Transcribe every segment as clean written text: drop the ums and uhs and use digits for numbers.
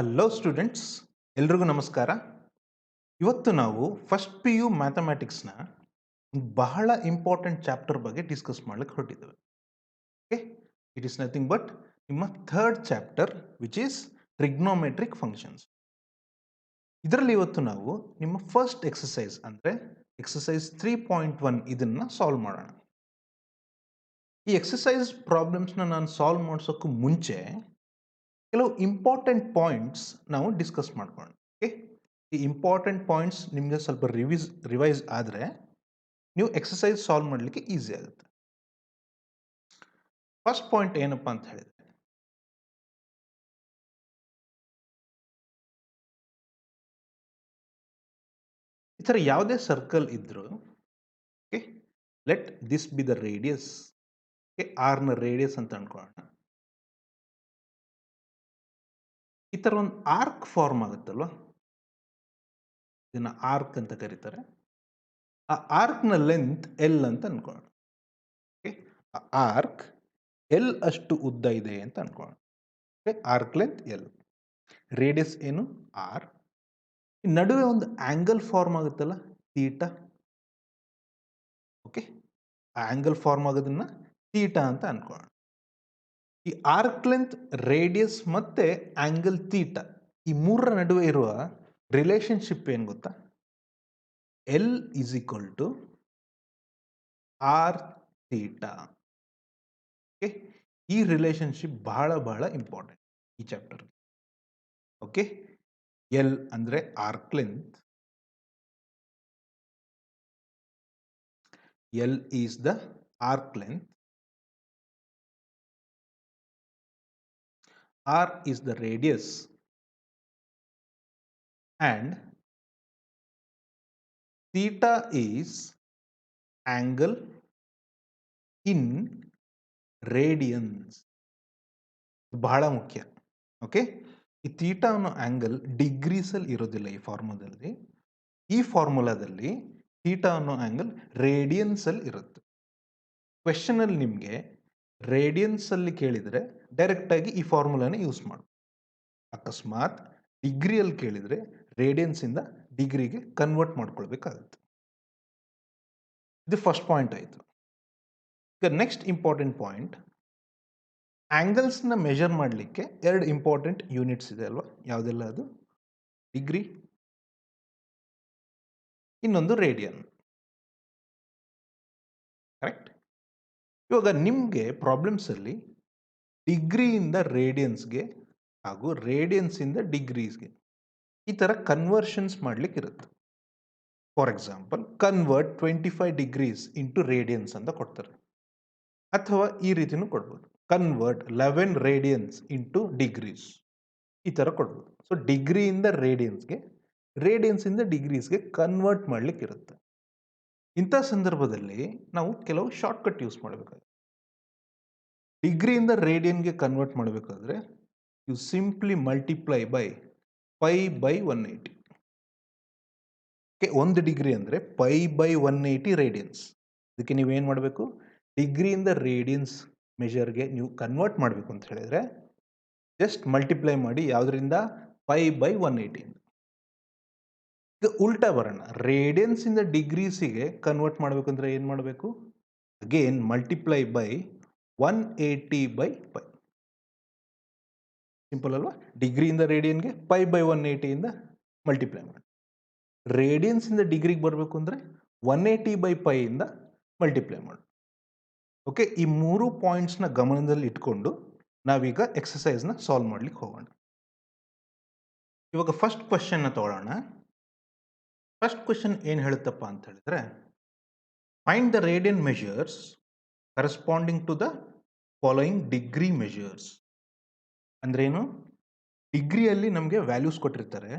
Hello students, ಎಲ್ರಿಗೂ ನಮಸ್ಕಾರ. ಇವತ್ತು ನಾವು ಫಸ್ಟ್ ಪಿ ಯು ಮ್ಯಾಥಮೆಟಿಕ್ಸ್ನ ಬಹಳ ಇಂಪಾರ್ಟೆಂಟ್ ಚಾಪ್ಟರ್ ಬಗ್ಗೆ ಡಿಸ್ಕಸ್ ಮಾಡ್ಲಿಕ್ಕೆ ಹೊರಟಿದ್ದೇವೆ. Okay, it is nothing but ನಿಮ್ಮ third chapter which is trigonometric functions. ಇದರಲ್ಲಿ ಇವತ್ತು ನಾವು ನಿಮ್ಮ ಫಸ್ಟ್ ಎಕ್ಸಸೈಸ್ ಅಂದರೆ ಎಕ್ಸಸೈಸ್ 3.1 ಇದನ್ನು ಸಾಲ್ವ್ ಮಾಡೋಣ. ಈ ಎಕ್ಸಸೈಸ್ ಪ್ರಾಬ್ಲಮ್ಸ್ನ ನಾನು ಸಾಲ್ವ್ ಮಾಡಿಸೋಕ್ಕೂ ಮುಂಚೆ ಕೆಲವು ಇಂಪಾರ್ಟೆಂಟ್ ಪಾಯಿಂಟ್ಸ್ ನಾವು ಡಿಸ್ಕಸ್ ಮಾಡ್ಕೊಳ್ಳೋಣ. ಓಕೆ, ಈ ಇಂಪಾರ್ಟೆಂಟ್ ಪಾಯಿಂಟ್ಸ್ ನಿಮಗೆ ಸ್ವಲ್ಪ ರಿವೈಸ್ ಆದರೆ ನೀವು ಎಕ್ಸಸೈಸ್ ಸಾಲ್ವ್ ಮಾಡಲಿಕ್ಕೆ ಈಸಿ ಆಗುತ್ತೆ. ಫಸ್ಟ್ ಪಾಯಿಂಟ್ ಏನಪ್ಪ ಅಂತ ಹೇಳಿದ್ರೆ, ಈ ಥರ ಯಾವುದೇ ಸರ್ಕಲ್ ಇದ್ದರೂ okay, let this B the radius. Okay, ಆರ್ನ ರೇಡಿಯಸ್ ಅಂತ ಅನ್ಕೊಳ್ಳೋಣ. ಈ ಥರ ಒಂದು ಆರ್ಕ್ ಫಾರ್ಮ್ ಆಗುತ್ತಲ್ವ, ಇದನ್ನ ಆರ್ಕ್ ಅಂತ ಕರೀತಾರೆ. ಆ ಆರ್ಕ್ನ ಲೆಂತ್ ಎಲ್ ಅಂತ ಅನ್ಕೊಳ್ಳೋಣ. ಓಕೆ, ಆ ಆರ್ಕ್ ಎಲ್ ಅಷ್ಟು ಉದ್ದ ಇದೆ ಅಂತ ಅನ್ಕೊಳ್ಳೋಣ. Okay, arc length L, radius ಏನು ಆರ್. ನಡುವೆ ಒಂದು ಆಂಗಲ್ ಫಾರ್ಮ್ ಆಗುತ್ತಲ್ಲ ತೀಟಾ. ಓಕೆ, ಆ ಆಂಗಲ್ ಫಾರ್ಮ್ ಆಗೋದನ್ನ ತೀಟಾ ಅಂತ ಅನ್ಕೊಳ್ಳೋಣ. ಈ ಆರ್ಕ್ ಲೆಂತ್, ರೇಡಿಯಸ್ ಮತ್ತೆ ಆಂಗಲ್ ತೀಟಾ, ಈ ಮೂರರ ನಡುವೆ ಇರುವ ರಿಲೇಶನ್ಶಿಪ್ ಏನು ಗೊತ್ತಾ? L is equal to R theta. Okay, ಈ ರಿಲೇಶನ್ಶಿಪ್ ಬಹಳ ಬಹಳ ಇಂಪಾರ್ಟೆಂಟ್ ಈ ಚಾಪ್ಟರ್. ಓಕೆ, ಎಲ್ ಅಂದ್ರೆ arc length, L is the arc length, R is the radius, and theta is angle in radians. ಬಹಳ ಮುಖ್ಯ. ಓಕೆ, ಈ ಥೀಟಾ ಅನ್ನೋ angle ಡಿಗ್ರೀಸಲ್ಲಿ ಇರೋದಿಲ್ಲ ಈ ಫಾರ್ಮುಲಾದಲ್ಲಿ. ಈ ಫಾರ್ಮುಲಾದಲ್ಲಿ ಥೀಟಾ ಅನ್ನೋ ಆಂಗಲ್ ರೇಡಿಯನ್ಸಲ್ಲಿ ಇರುತ್ತೆ. ಕ್ವೆಶನಲ್ಲಿ ನಿಮಗೆ ರೇಡಿಯನ್ಸಲ್ಲಿ ಕೇಳಿದರೆ ಡೈರೆಕ್ಟಾಗಿ ಈ ಫಾರ್ಮುಲಾನ ಯೂಸ್ ಮಾಡು. ಅಕಸ್ಮಾತ್ ಡಿಗ್ರಿಯಲ್ಲಿ ಕೇಳಿದರೆ ರೇಡಿಯನ್ಸಿಂದ ಡಿಗ್ರಿಗೆ ಕನ್ವರ್ಟ್ ಮಾಡ್ಕೊಳ್ಬೇಕಾಗುತ್ತೆ. ಇದು ಫಸ್ಟ್ ಪಾಯಿಂಟ್ ಆಯಿತು. ಈಗ ನೆಕ್ಸ್ಟ್ ಇಂಪಾರ್ಟೆಂಟ್ ಪಾಯಿಂಟ್, ಆಂಗಲ್ಸ್ನ ಮೆಜರ್ ಮಾಡಲಿಕ್ಕೆ ಎರಡು ಇಂಪಾರ್ಟೆಂಟ್ ಯೂನಿಟ್ಸ್ ಇದೆ ಅಲ್ವಾ? ಯಾವುದೆಲ್ಲ ಅದು? ಡಿಗ್ರಿ, ಇನ್ನೊಂದು ರೇಡಿಯನ್. ಕರೆಕ್ಟ್? ಇವಾಗ ನಿಮಗೆ ಪ್ರಾಬ್ಲಮ್ಸಲ್ಲಿ ಡಿಗ್ರಿಯಿಂದ ರೇಡಿಯನ್ಸ್ಗೆ ಹಾಗೂ ರೇಡಿಯನ್ಸಿಂದ ಡಿಗ್ರೀಸ್ಗೆ ಈ ಥರ ಕನ್ವರ್ಷನ್ಸ್ ಮಾಡಲಿಕ್ಕೆ ಇರುತ್ತೆ. For example, convert 25 degrees into radiance ಅಂತ ಕೊಡ್ತಾರೆ. ಅಥವಾ ಈ ರೀತಿನೂ ಕೊಡ್ಬೋದು, ಕನ್ವರ್ಟ್ 11 ರೇಡಿಯನ್ಸ್ ಇಂಟು ಡಿಗ್ರೀಸ್, ಈ ಥರ ಕೊಡ್ಬೋದು. ಸೊ ಡಿಗ್ರಿಯಿಂದ ರೇಡಿಯನ್ಸ್ಗೆ, ರೇಡಿಯನ್ಸಿಂದ ಡಿಗ್ರೀಸ್ಗೆ ಕನ್ವರ್ಟ್ ಮಾಡಲಿಕ್ಕೆ ಇರುತ್ತೆ. ಇಂಥ ಸಂದರ್ಭದಲ್ಲಿ ನಾವು ಕೆಲವು ಶಾರ್ಟ್ಕಟ್ ಯೂಸ್ ಮಾಡಬೇಕಾಗುತ್ತೆ. ಡಿಗ್ರಿಯಿಂದ ರೇಡಿಯನ್ಗೆ ಕನ್ವರ್ಟ್ ಮಾಡಬೇಕಾದ್ರೆ you simply multiply by pi by 180. Okay, 1 degree ಅಂದರೆ ಪೈ ಬೈ 180 ರೇಡಿಯನ್ಸ್. ಇದಕ್ಕೆ ನೀವೇನು ಮಾಡಬೇಕು? ಡಿಗ್ರಿಯಿಂದ ರೇಡಿಯನ್ಸ್ ಮೆಜರ್ಗೆ ನೀವು ಕನ್ವರ್ಟ್ ಮಾಡಬೇಕು ಅಂತ ಹೇಳಿದರೆ ಜಸ್ಟ್ ಮಲ್ಟಿಪ್ಲೈ ಮಾಡಿ. ಯಾವುದರಿಂದ? Pi by 180. ಈಗ ಉಲ್ಟಾ ಬರೋಣ, ರೇಡಿಯನ್ಸಿಂದ ಡಿಗ್ರೀಸಿಗೆ ಕನ್ವರ್ಟ್ ಮಾಡಬೇಕಂದ್ರೆ ಏನು ಮಾಡಬೇಕು? Again multiply by 180 by pi. Simple ಅಲ್ವಾ? ಡಿಗ್ರಿಯಿಂದ ರೇಡಿಯನ್ಗೆ ಪೈ ಬೈ 180ಇಂದ ಮಲ್ಟಿಪ್ಲೈ ಮಾಡಿ. ರೇಡಿಯನ್ಸಿಂದ ಡಿಗ್ರಿಗೆ ಬರಬೇಕು ಅಂದರೆ 180 ಬೈ ಪೈಯಿಂದ ಮಲ್ಟಿಪ್ಲೈ ಮಾಡಿ. ಓಕೆ, ಈ ಮೂರು ಪಾಯಿಂಟ್ಸ್ನ ಗಮನದಲ್ಲಿ ಇಟ್ಕೊಂಡು ನಾವೀಗ ಎಕ್ಸಸೈಸ್ನ ಸಾಲ್ವ್ ಮಾಡ್ಲಿಕ್ಕೆ ಹೋಗೋಣ. ಇವಾಗ ಫಸ್ಟ್ ಕ್ವಶನ್ನ ತಗೊಳ್ಳೋಣ. ಫಸ್ಟ್ ಕ್ವಶನ್ ಏನು ಹೇಳುತ್ತಪ್ಪ ಅಂತ ಹೇಳಿದ್ರೆ, find the radian measures corresponding to the following degree measures. ಅಂದ್ರೇನು? ಡಿಗ್ರಿಯಲ್ಲಿ ನಮಗೆ ವ್ಯಾಲ್ಯೂಸ್ ಕೊಟ್ಟಿರ್ತಾರೆ,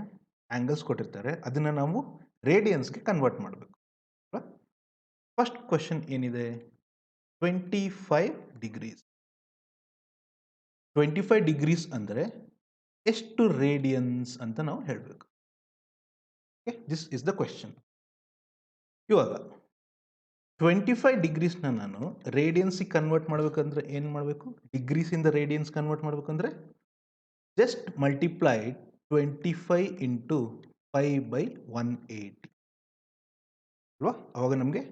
ಆಂಗಲ್ಸ್ ಕೊಟ್ಟಿರ್ತಾರೆ, ಅದನ್ನು ನಾವು ರೇಡಿಯನ್ಸ್ಗೆ ಕನ್ವರ್ಟ್ ಮಾಡಬೇಕು. ಫಸ್ಟ್ ಕ್ವಶನ್ ಏನಿದೆ? 25 ಡಿಗ್ರೀಸ್. 25 ಡಿಗ್ರೀಸ್ ಅಂದರೆ ಎಷ್ಟು ರೇಡಿಯನ್ಸ್ ಅಂತ ನಾವು ಹೇಳಬೇಕು. Okay, this is the question. ಇವಾಗ 25 ಡಿಗ್ರೀಸ್ನ ನಾನು ರೇಡಿಯನ್ಸಿಗೆ ಕನ್ವರ್ಟ್ ಮಾಡಬೇಕಂದ್ರೆ ಏನು ಮಾಡಬೇಕು? ಡಿಗ್ರೀಸಿಂದ ರೇಡಿಯನ್ಸ್ ಕನ್ವರ್ಟ್ ಮಾಡಬೇಕಂದ್ರೆ just multiply 25 into pi by 180 ಅಲ್ವಾ? ಅವಾಗ ನಮಗೆ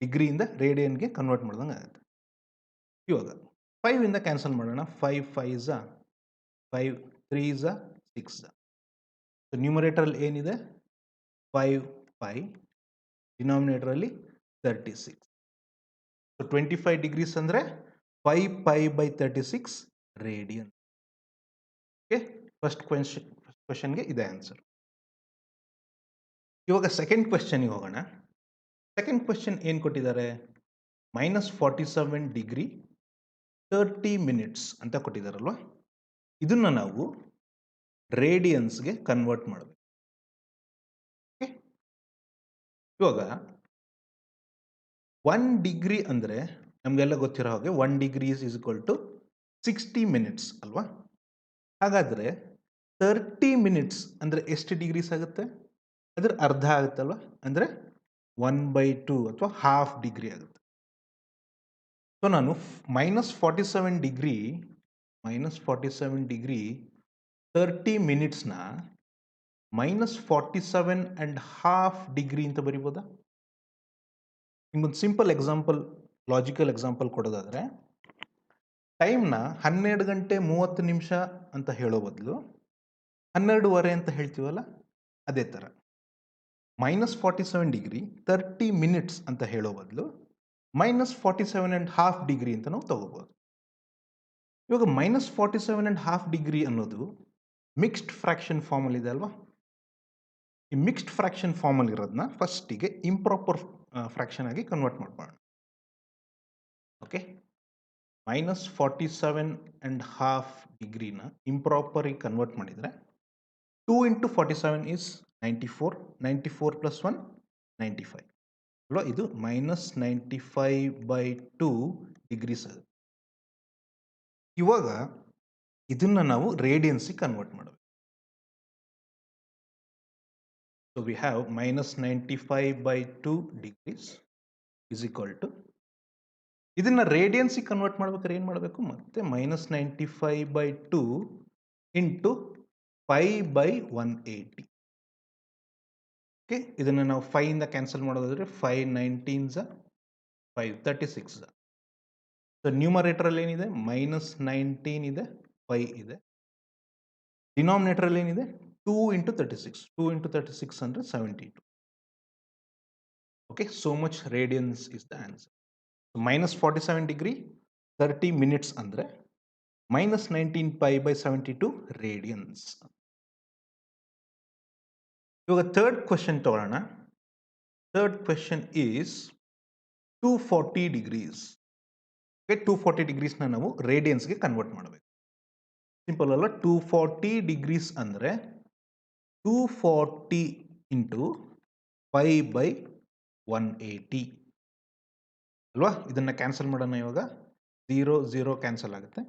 ಡಿಗ್ರಿಯಿಂದ ರೇಡಿಯನ್ಗೆ ಕನ್ವರ್ಟ್ ಮಾಡ್ದಂಗೆ ಆಗುತ್ತೆ. ಇವಾಗ 5 ಇಂದ ಕ್ಯಾನ್ಸಲ್ ಮಾಡೋಣ. 5 5 ಝ 5 3 ಝ 6 ಝ. ಸೊ ನ್ಯೂಮರೇಟರಲ್ಲಿ ಏನಿದೆ 5 ಪೈ, ಡಿನಾಮಿನೇಟರಲ್ಲಿ 36. ಸೊ 25 ಡಿಗ್ರೀಸ್ ಅಂದರೆ 5 pi by 36 radian. Okay, first ಕ್ವೆಶನ್ಗೆ ಇದೆ ಆನ್ಸರ್. ಇವಾಗ ಸೆಕೆಂಡ್ ಕ್ವೆಶನ್ಗೆ ಹೋಗೋಣ. ಸೆಕೆಂಡ್ ಕ್ವೆಶನ್ ಏನು ಕೊಟ್ಟಿದ್ದಾರೆ? -47 ಡಿಗ್ರಿ 30 ಮಿನಿಟ್ಸ್ ಅಂತ ಕೊಟ್ಟಿದ್ದಾರಲ್ವ. ಇದನ್ನ ನಾವು ರೇಡಿಯನ್ಸ್ಗೆ ಕನ್ವರ್ಟ್ ಮಾಡಬೇಕು. ಓಕೆ, ಇವಾಗ 1 ಡಿಗ್ರಿ ಅಂದರೆ ನಮಗೆಲ್ಲ ಗೊತ್ತಿರೋ ಹಾಗೆ 1 degree is equal to 60 minutes ಅಲ್ವಾ? ಹಾಗಾದರೆ 30 ಮಿನಿಟ್ಸ್ ಅಂದರೆ ಎಷ್ಟು ಡಿಗ್ರೀಸ್ ಆಗುತ್ತೆ? ಅದರ ಅರ್ಧ ಆಗುತ್ತಲ್ವ, ಅಂದರೆ 1/2 ಅಥವಾ ಹಾಫ್ ಡಿಗ್ರಿ ಆಗುತ್ತೆ. ಸೊ ನಾನು -47 ಡಿಗ್ರಿ 30 ಮಿನಿಟ್ಸ್ನ -47 ಆ್ಯಂಡ್ ಹಾಫ್ ಡಿಗ್ರಿ ಅಂತ ಬರಿಬೋದಾ? ನಿಮ್ಗೊಂದು ಸಿಂಪಲ್ ಎಕ್ಸಾಂಪಲ್, ಲಾಜಿಕಲ್ ಎಕ್ಸಾಂಪಲ್ ಕೊಡೋದಾದರೆ, ಟೈಮ್ನ 12 ಗಂಟೆ 30 ನಿಮಿಷ ಅಂತ ಹೇಳೋ ಬದಲು 12:15 ಅಂತ ಹೇಳ್ತೀವಲ್ಲ, ಅದೇ ಥರ -47 ಡಿಗ್ರಿ 30 ಮಿನಿಟ್ಸ್ ಅಂತ ಹೇಳೋ ಬದಲು -47 ಆ್ಯಂಡ್ ಹಾಫ್ ಡಿಗ್ರಿ ಅಂತ ನಾವು ತಗೋಬೋದು. ಇವಾಗ -47 ಆ್ಯಂಡ್ ಹಾಫ್ ಡಿಗ್ರಿ ಅನ್ನೋದು ಮಿಕ್ಸ್ಡ್ ಫ್ರ್ಯಾಕ್ಷನ್ ಫಾರ್ಮಲ್ಲಿ ಇದೆ ಅಲ್ವಾ? ಈ ಮಿಕ್ಸ್ಡ್ ಫ್ರ್ಯಾಕ್ಷನ್ ಫಾರ್ಮಲ್ಲಿ ಇರೋದನ್ನ ಫಸ್ಟಿಗೆ ಇಂಪ್ರಾಪರ್ ಫ್ರ್ಯಾಕ್ಷನ್ ಆಗಿ ಕನ್ವರ್ಟ್ ಮಾಡ್ಬೋಣ. ಓಕೆ, -47 ಆ್ಯಂಡ್ ಹಾಫ್ ಡಿಗ್ರಿನ ಇಂಪ್ರಾಪರಿಗೆ ಕನ್ವರ್ಟ್ ಮಾಡಿದರೆ 2 ಇಂಟು 47 ಇಸ್ 94, 94 ಪ್ಲಸ್ 1 95 ಅಲ್ವಾ? ಇದು -95/2 ಡಿಗ್ರೀಸ್ ಆಗುತ್ತೆ. ಇವಾಗ ಇದನ್ನ ನಾವು ರೇಡಿಯನ್ಸಿಗೆ ಕನ್ವರ್ಟ್ ಮಾಡಬೇಕು. So we have -95/2 degrees is equal to, ಇದನ್ನ ರೇಡಿಯನ್ಸಿಗೆ ಕನ್ವರ್ಟ್ ಮಾಡ್ಬೇಕಾದ್ರೆ ಏನು ಮಾಡಬೇಕು? ಮತ್ತೆ -95/2 ಇಂಟು ಪೈ ಬೈ 180. ಓಕೆ, ಇದನ್ನು ನಾವು 5 ಇಂದ ಕ್ಯಾನ್ಸಲ್ ಮಾಡೋದಾದರೆ 5 19 ಝ 5 36 ಝ. ಸೊ ನ್ಯೂಮರೇಟರಲ್ಲಿ ಏನಿದೆ? -19 ಇದೆ, 5 ಇದೆ. ಡಿನಾಮಿನೇಟರಲ್ಲಿ ಏನಿದೆ? 2 ಇಂಟು 36. 2 ಇಂಟು 36 ಅಂದರೆ 72. Okay, so much radiance is the answer. -47 degree 30 minutes ಅಂದರೆ -19 ಪೈ ಬೈ 72 ರೇಡಿಯನ್ಸ್. ಇವಾಗ ಥರ್ಡ್ ಕ್ವೆಶನ್ ತಗೊಳ್ಳೋಣ. Third question is 240 degrees. Okay, 240 ಡಿಗ್ರೀಸ್ನ ನಾವು ರೇಡಿಯನ್ಸ್ಗೆ ಕನ್ವರ್ಟ್ ಮಾಡಬೇಕು. ಸಿಂಪಲ್ ಅಲ್ಲ? 240 ಡಿಗ್ರೀಸ್ ಅಂದರೆ 240 ಇಂಟು ಪೈ ಬೈ 180 ಅಲ್ವಾ? ಇದನ್ನು ಕ್ಯಾನ್ಸಲ್ ಮಾಡೋಣ. ಇವಾಗ 0 0 ಕ್ಯಾನ್ಸಲ್ ಆಗುತ್ತೆ.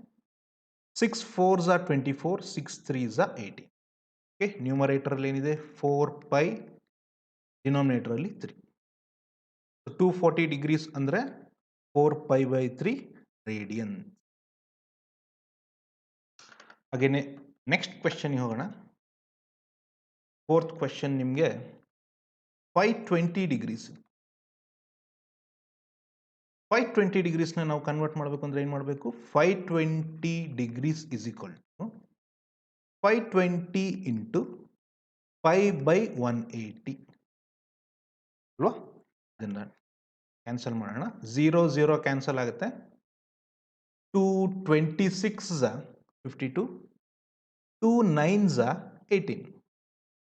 6 4 ಝ 24, 6 3 ಝ 18. ಓಕೆ, ನ್ಯೂಮರೇಟರಲ್ಲಿ ಏನಿದೆ? 4 ಪೈ, ಡಿನಾಮಿನೇಟರಲ್ಲಿ 3. 240 ಡಿಗ್ರೀಸ್ ಅಂದರೆ 4 ಪೈ ಬೈ 3 ರೇಡಿಯನ್. ಹಾಗೇನೆ ನೆಕ್ಸ್ಟ್ ಕ್ವೆಶನ್ಗೆ ಹೋಗೋಣ. ಫೋರ್ತ್ ಕ್ವೆಶನ್ ನಿಮಗೆ 520 ಡಿಗ್ರೀಸ್. 520 ಡಿಗ್ರೀಸ್ನ ನಾವು ಕನ್ವರ್ಟ್ ಮಾಡಬೇಕು ಅಂದರೆ ಏನು ಮಾಡಬೇಕು? 520 degrees is equal to 520 into pi by 180 ಅಲ್ವಾ? ಇದನ್ನು ಕ್ಯಾನ್ಸಲ್ ಮಾಡೋಣ. 0 0 ಕ್ಯಾನ್ಸಲ್ ಆಗುತ್ತೆ. 2 26 ಝ 52, 2 9 ಝ 18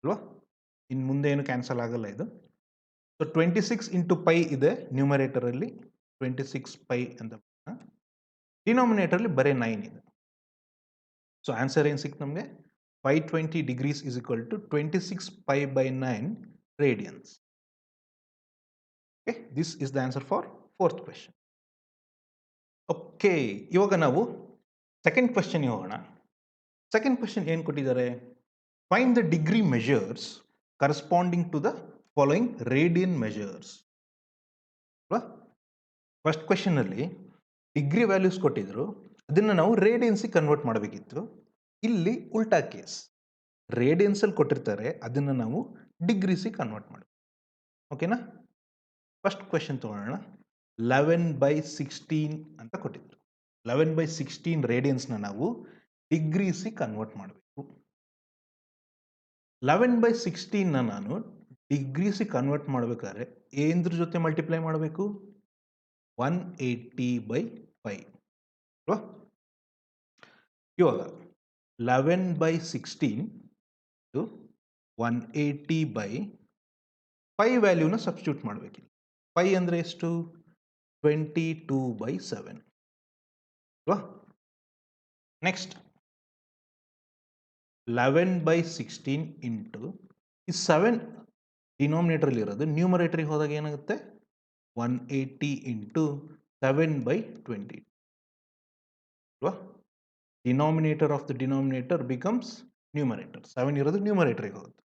ಅಲ್ವಾ? ಇನ್ನು ಮುಂದೆ ಏನು ಕ್ಯಾನ್ಸಲ್ ಆಗಲ್ಲ ಇದು. ಸೊ 26 ಇಂಟು ಪೈ ಇದೆ ನ್ಯೂಮರೇಟರಲ್ಲಿ, 26 ಪೈ ಅಂತ. ಡಿನಾಮಿನೇಟರಲ್ಲಿ ಬರೀ 9 ಇದೆ. ಸೊ ಆನ್ಸರ್ ಏನು ಸಿಕ್ತು ನಮಗೆ? 520 degrees is equal to 26 pi by 9 radians. Okay, this is the answer for fourth question. Okay, ಇವಾಗ ನಾವು ಸೆಕೆಂಡ್ ಕ್ವೆಶನ್ಗೆ ಹೋಗೋಣ. ಸೆಕೆಂಡ್ ಕ್ವೆಶನ್ ಏನು ಕೊಟ್ಟಿದ್ದಾರೆ? Find the degree measures corresponding to the following radian measures. First ಕ್ವೆಶನಲ್ಲಿ ಡಿಗ್ರಿ ವ್ಯಾಲ್ಯೂಸ್ ಕೊಟ್ಟಿದ್ರು, ಅದನ್ನು ನಾವು ರೇಡಿಯನ್ಸಿಗೆ ಕನ್ವರ್ಟ್ ಮಾಡಬೇಕಿತ್ತು. ಇಲ್ಲಿ ಉಲ್ಟಾ ಕೇಸ್, ರೇಡಿಯನ್ಸಲ್ಲಿ ಕೊಟ್ಟಿರ್ತಾರೆ, ಅದನ್ನು ನಾವು ಡಿಗ್ರೀಸಿಗೆ ಕನ್ವರ್ಟ್ ಮಾಡಬೇಕು. ಓಕೆನಾ? ಫಸ್ಟ್ ಕ್ವೆಶನ್ ತೊಗೊಳ್ಳೋಣ. 11/16 ಅಂತ ಕೊಟ್ಟಿದ್ರು. 11/16 ರೇಡಿಯನ್ಸ್ನ ನಾವು ಡಿಗ್ರೀಸಿಗೆ ಕನ್ವರ್ಟ್ ಮಾಡಬೇಕು. 11/16ನ ನಾನು ಡಿಗ್ರೀಸಿಗೆ ಕನ್ವರ್ಟ್ ಮಾಡಬೇಕಾದ್ರೆ ಏನ್ದ್ರ ಜೊತೆ ಮಲ್ಟಿಪ್ಲೈ ಮಾಡಬೇಕು? 180/5 ಅಲ್ವಾ? ಇವಾಗ 11/16 180/5 ವ್ಯಾಲ್ಯೂನ ಸಬ್ಸ್ಟಿಟ್ಯೂಟ್ ಮಾಡಬೇಕಿಲ್ಲ. 5 ಅಂದರೆ ಎಷ್ಟು? 22/7 ಅಲ್ವಾ? ನೆಕ್ಸ್ಟ್ 11/16 ಇಂಟು ಈ 7 ಡಿನಾಮಿನೇಟರಲ್ಲಿ ಇರೋದು ನ್ಯೂಮರೇಟರಿಗೆ ಹೋದಾಗ ಏನಾಗುತ್ತೆ? 180 ಇಂಟು 7/20 ಅಲ್ವಾ? Denominator of the denominator becomes numerator. 7 ಇರೋದು ನ್ಯೂಮರೇಟರಿಗೆ ಹೋಗುತ್ತೆ.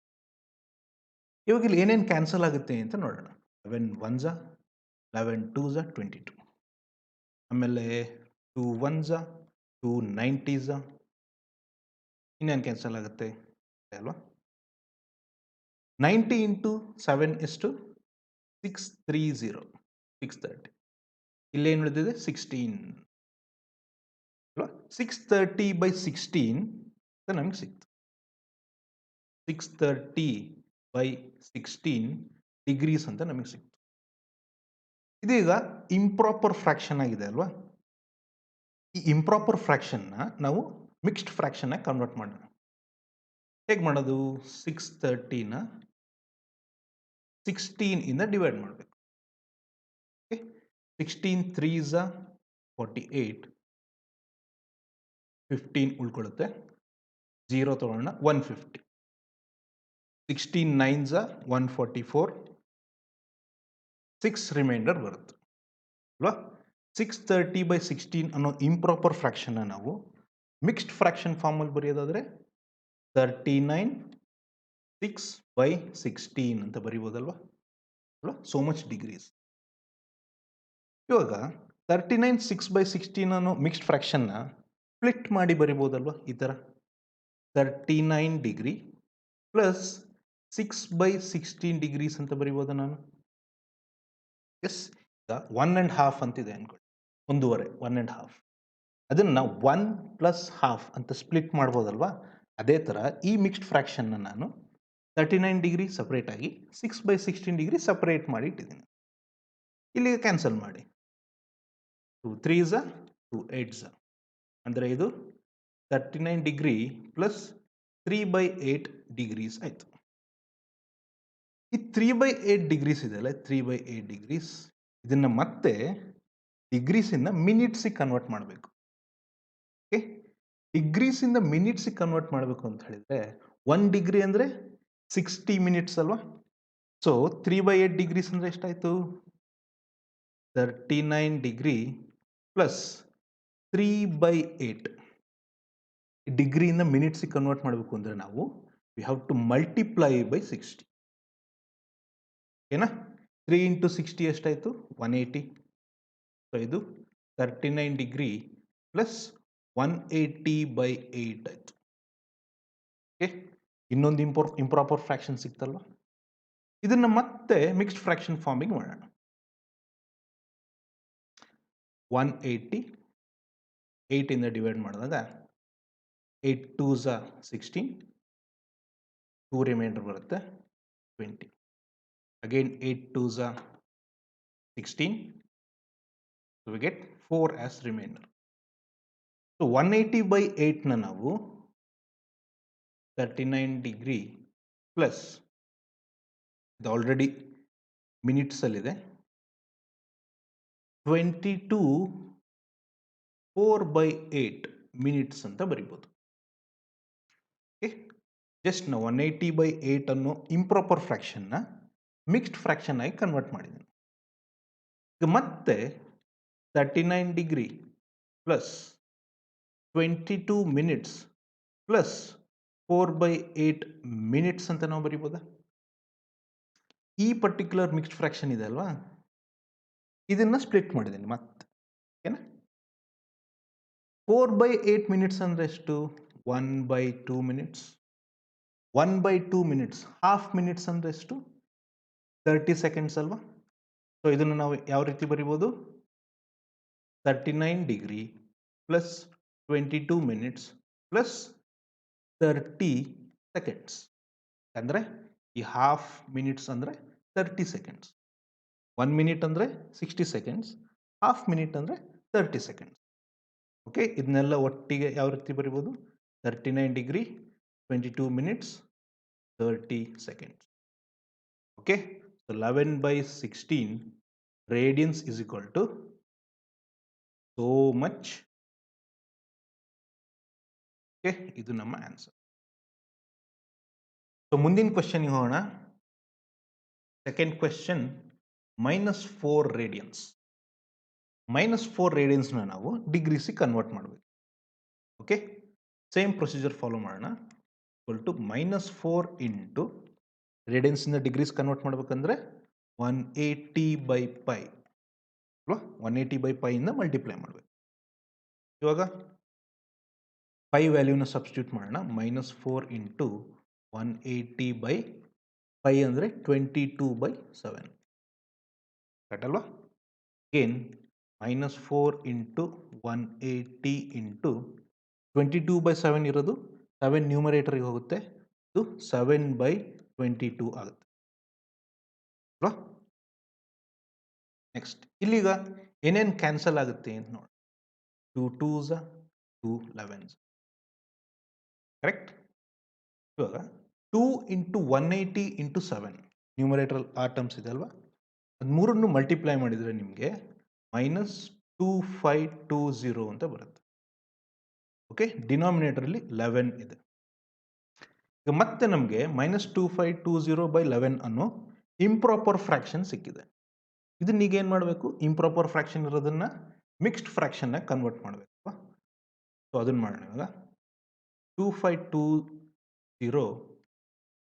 ಇವಾಗ ಇಲ್ಲಿ ಏನೇನು ಕ್ಯಾನ್ಸಲ್ ಆಗುತ್ತೆ ಅಂತ ನೋಡೋಣ. 11 1s 11 2s 22. ಆಮೇಲೆ 2 1s 2 90s. ಇನ್ನೇನು ಕ್ಯಾನ್ಸಲ್ ಆಗುತ್ತೆ ಅಲ್ವಾ? 90 ಇಂಟು 7 ಎಷ್ಟು? 630 630. ಇಲ್ಲೇನು ಉಳಿದಿದೆ? 16 ಅಲ್ವಾ? 630/16 ಅಂತ ನಮಗೆ ಸಿಕ್ತು. 630/16 ಡಿಗ್ರೀಸ್ ಅಂತ ನಮಗೆ ಸಿಕ್ತು. ಇದೀಗ ಇಂಪ್ರಾಪರ್ ಫ್ರಾಕ್ಷನ್ ಆಗಿದೆ ಅಲ್ವಾ? ಈ ಇಂಪ್ರಾಪರ್ ಫ್ರಾಕ್ಷನ್ನ ನಾವು ಮಿಕ್ಸ್ಡ್ ಫ್ರಾಕ್ಷನ್ ಆಗಿ ಕನ್ವರ್ಟ್ ಮಾಡೋಣ. ಹೇಗೆ ಮಾಡೋದು? 630ನ 16 ಇಂದ ಡಿವೈಡ್ ಮಾಡಬೇಕು. 16 3s 48, 15 ಉಳ್ಕೊಳ್ಳುತ್ತೆ, 0 ತಗೊಳ್ಳೋಣ, 150. 16 9s 144, 6 ರಿಮೈಂಡರ್ ಬರುತ್ತೆ ಅಲ್ವಾ? 630/16 ಅನ್ನೋ ಇಂಪ್ರಾಪರ್ ಫ್ರಾಕ್ಷನ್ನ ನಾವು ಮಿಕ್ಸ್ಡ್ ಫ್ರಾಕ್ಷನ್ ಫಾರ್ಮಲ್ಲಿ ಬರೆಯೋದಾದರೆ 39 6/16 ಅಂತ ಬರಿಬೋದಲ್ವಾ? ಅಲ್ವಾ? So much degrees. ಇವಾಗ 39 6/16 ಅನ್ನೋ ಮಿಕ್ಸ್ಡ್ ಫ್ರಾಕ್ಷನ್ನ ಸ್ಪ್ಲಿಟ್ ಮಾಡಿ ಬರಿಬೋದಲ್ವಾ? ಈ ಥರ 39 ಡಿಗ್ರಿ ಪ್ಲಸ್ 6/16 ಡಿಗ್ರೀಸ್ ಅಂತ ಬರಿಬೋದ ನಾನು? ಎಸ್. ಈಗ 1.5 ಅಂತಿದೆ ಅನ್ಕೊಳ್ಳಿ, 1.5 1.5. ಅದನ್ನು 1 + ½ ಅಂತ ಸ್ಪ್ಲಿಟ್ ಮಾಡ್ಬೋದಲ್ವಾ? ಅದೇ ಥರ ಈ ಮಿಕ್ಸ್ಡ್ ಫ್ರಾಕ್ಷನ್ನ ನಾನು 39 ಡಿಗ್ರಿ ಸಪ್ರೇಟ್ ಆಗಿ 6/16 ಡಿಗ್ರಿ ಸಪ್ರೇಟ್ ಮಾಡಿ ಇಟ್ಟಿದ್ದೀನಿ. ಇಲ್ಲಿಗೆ ಕ್ಯಾನ್ಸಲ್ ಮಾಡಿ. 2 3s 2 8s ಅಂದರೆ ಇದು 39 ಡಿಗ್ರಿ ಪ್ಲಸ್ 3/8 ಡಿಗ್ರೀಸ್ ಆಯಿತು. ಈ 3/8 ಡಿಗ್ರೀಸ್ ಇದೆಯಲ್ಲ, 3/8 ಡಿಗ್ರೀಸ್, ಇದನ್ನು ಮತ್ತೆ ಡಿಗ್ರೀಸಿಂದ ಮಿನಿಟ್ಸಿಗೆ ಕನ್ವರ್ಟ್ ಮಾಡಬೇಕು. ಓಕೆ, ಡಿಗ್ರೀಸಿಂದ ಮಿನಿಟ್ಸಿಗೆ ಕನ್ವರ್ಟ್ ಮಾಡಬೇಕು ಅಂತ ಹೇಳಿದರೆ 1 ಡಿಗ್ರಿ ಅಂದರೆ 60 ಮಿನಿಟ್ಸ್ ಅಲ್ವಾ? ಸೊ 3/8 ಡಿಗ್ರೀಸ್ ಅಂದರೆ ಎಷ್ಟಾಯಿತು? 39 ಡಿಗ್ರಿ ಪ್ಲಸ್ 3/8. ಡಿಗ್ರಿಯಿಂದ ಮಿನಿಟ್ಸಿಗೆ ಕನ್ವರ್ಟ್ ಮಾಡಬೇಕು ಅಂದರೆ ನಾವು we have to multiply by 60. ಓಕೆನಾ? 3 ಇಂಟು 60 ಎಷ್ಟಾಯಿತು? 180. ಸೊ ಇದು 39 ಡಿಗ್ರಿ ಪ್ಲಸ್ 180/8 ಆಯಿತು. ಓಕೆ, ಇನ್ನೊಂದು ಇಂಪ್ರಾಪರ್ ಫ್ರಾಕ್ಷನ್ ಸಿಕ್ತಲ್ವ? ಇದನ್ನು ಮತ್ತೆ ಮಿಕ್ಸ್ಡ್ ಫ್ರಾಕ್ಷನ್ ಫಾರ್ಮಿಗೆ ಮಾಡೋಣ. 180 8 ಇಂದ ಡಿವೈಡ್ ಮಾಡಿದಾಗ 8 2s 16, 2 ರಿಮೈಂಡರ್ ಬರುತ್ತೆ 20. Again 8 2s 16, so we get 4 as remainder. So 180/8ನ ನಾವು 39 ಡಿಗ್ರಿ ಪ್ಲಸ್ ಇದು ಆಲ್ರೆಡಿ ಮಿನಿಟ್ಸಲ್ಲಿದೆ 22 4/8 ಮಿನಿಟ್ಸ್ ಅಂತ ಬರಿಬೋದು. ಓಕೆ, ಜಸ್ಟ್ ನಾವು 180/8 ಅನ್ನೋ ಇಂಪ್ರಾಪರ್ ಫ್ರಾಕ್ಷನ್ನ ಮಿಕ್ಸ್ಡ್ ಫ್ರಾಕ್ಷನ್ ಆಗಿ ಕನ್ವರ್ಟ್ ಮಾಡಿದ್ದೀನಿ. ಈಗ ಮತ್ತೆ 39 degree plus 22 minutes plus 4/8 minutes ಅಂತ ನಾವು ಬರಿಬೋದಾ? ಈ ಪರ್ಟಿಕ್ಯುಲರ್ ಮಿಕ್ಸ್ಡ್ ಫ್ರಾಕ್ಷನ್ ಇದೆ ಅಲ್ವಾ, ಇದನ್ನು ಸ್ಪ್ಲಿಟ್ ಮಾಡಿದ್ದೀನಿ ಮತ್ತೆ. ಓಕೆನಾ? 4/8 ಮಿನಿಟ್ಸ್ ಅಂದರೆ ಎಷ್ಟು? 1/2 ಮಿನಿಟ್ಸ್. 1/2 ಮಿನಿಟ್ಸ್, ಹಾಫ್ ಮಿನಿಟ್ಸ್ ಅಂದರೆ ಎಷ್ಟು? 30 ಸೆಕೆಂಡ್ಸ್ ಅಲ್ವಾ? ಸೊ ಇದನ್ನು ನಾವು ಯಾವ ರೀತಿ ಬರಿಬೋದು? 39 degree plus 22 minutes plus 30 seconds. ಅಂದರೆ ಈ ಹಾಫ್ ಮಿನಿಟ್ಸ್ ಅಂದರೆ 30 ಸೆಕೆಂಡ್ಸ್. 1 ಮಿನಿಟ್ ಅಂದರೆ 60 ಸೆಕೆಂಡ್ಸ್, ಹಾಫ್ ಮಿನಿಟ್ ಅಂದರೆ 30 ಸೆಕೆಂಡ್ಸ್. ಓಕೆ, ಇದನ್ನೆಲ್ಲ ಒಟ್ಟಿಗೆ ಯಾವ ರೀತಿ ಬರಿಬೋದು? 39 degree 22 minutes 30 seconds. Okay, so 11/16 radians is equal to so much. Okay, ಇದು ನಮ್ಮ ಆನ್ಸರ್. ಸೊ ಮುಂದಿನ ಕ್ವೆಶ್ಚನ್ ಹೋಗೋಣ. Second question, -4 radians. -4 ರೇಡಿಯನ್ಸ್ನ ನಾವು ಡಿಗ್ರೀಸಿಗೆ ಕನ್ವರ್ಟ್ ಮಾಡಬೇಕು. ಓಕೆ, ಸೇಮ್ ಪ್ರೊಸೀಜರ್ ಫಾಲೋ ಮಾಡೋಣ. ಈಕ್ವಲ್ ಟು -4 ಇಂಟು ರೇಡಿಯನ್ಸಿಂದ ಡಿಗ್ರೀಸ್ ಕನ್ವರ್ಟ್ ಮಾಡ್ಬೇಕಂದ್ರೆ 180/π ಅಲ್ವಾ? 180/π ಇಂದ ಮಲ್ಟಿಪ್ಲೈ ಮಾಡಬೇಕು. ಇವಾಗ ಪೈ ವ್ಯಾಲ್ಯೂನ ಸಬ್ಸ್ಟಿಟ್ಯೂಟ್ ಮಾಡೋಣ. -4 ಇಂಟು 180/π ಅಂದರೆ 22/7 ಕರೆಕ್ಟ್ ಅಲ್ವಾ? ಅಗೇನ್ -4 ಇಂಟು 180 ಇಂಟು 22/7 ಇರೋದು 7 ನ್ಯೂಮರೇಟರಿಗೆ ಹೋಗುತ್ತೆ, ಇದು 7/22 ಆಗುತ್ತೆ ಅಲ್ವಾ? ನೆಕ್ಸ್ಟ್ ಇಲ್ಲಿಗ ಏನೇನು ಕ್ಯಾನ್ಸಲ್ ಆಗುತ್ತೆ ಅಂತ ನೋಡಿ. 2 2s 2 11s ಕರೆಕ್ಟ್. ಇವಾಗ 2 ಇಂಟು 180 ಇಂಟು 7 ನ್ಯೂಮರೇಟರ್ ಆ ಟರ್ಮ್ಸ್ ಇದೆ ಅಲ್ವಾ? ಅದು ಮೂರನ್ನು ಮಲ್ಟಿಪ್ಲೈ ಮಾಡಿದರೆ ನಿಮಗೆ -2520 ಅಂತ ಬರುತ್ತೆ. ಓಕೆ, ಡಿನಾಮಿನೇಟರಲ್ಲಿ 11 ಇದೆ. ಈಗ ಮತ್ತೆ ನಮಗೆ -2520/11 ಅನ್ನೋ ಇಂಪ್ರಾಪರ್ ಫ್ರಾಕ್ಷನ್ ಸಿಕ್ಕಿದೆ. ಇದನ್ನ ಈಗ ಏನು ಮಾಡಬೇಕು? ಇಂಪ್ರಾಪರ್ ಫ್ರಾಕ್ಷನ್ ಇರೋದನ್ನ ಮಿಕ್ಸ್ಡ್ ಫ್ರಾಕ್ಷನ್ನ ಕನ್ವರ್ಟ್ ಮಾಡಬೇಕು. ಸೊ ಅದನ್ನ ಮಾಡೋಣ. ಇವಾಗ 2520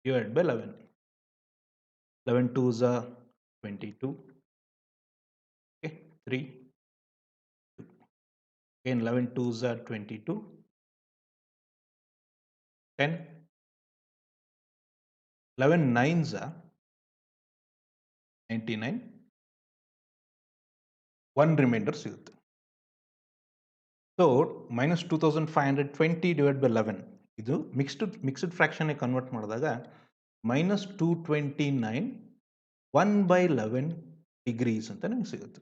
divided by 11. 11 2s are 22. Okay, 3. Again 11 2s are 22. 10. 11 9s are 99. 1 reminder ಸಿಗುತ್ತೆ. ಸೊ -2520 divided by 11 ಇದು ಮಿಕ್ಸ್ಡ್ ಫ್ರಾಕ್ಷನ್ಗೆ ಕನ್ವರ್ಟ್ ಮಾಡಿದಾಗ -229 1/11 ಡಿಗ್ರೀಸ್ ಅಂತ ನಿಮ್ಗೆ ಸಿಗುತ್ತೆ.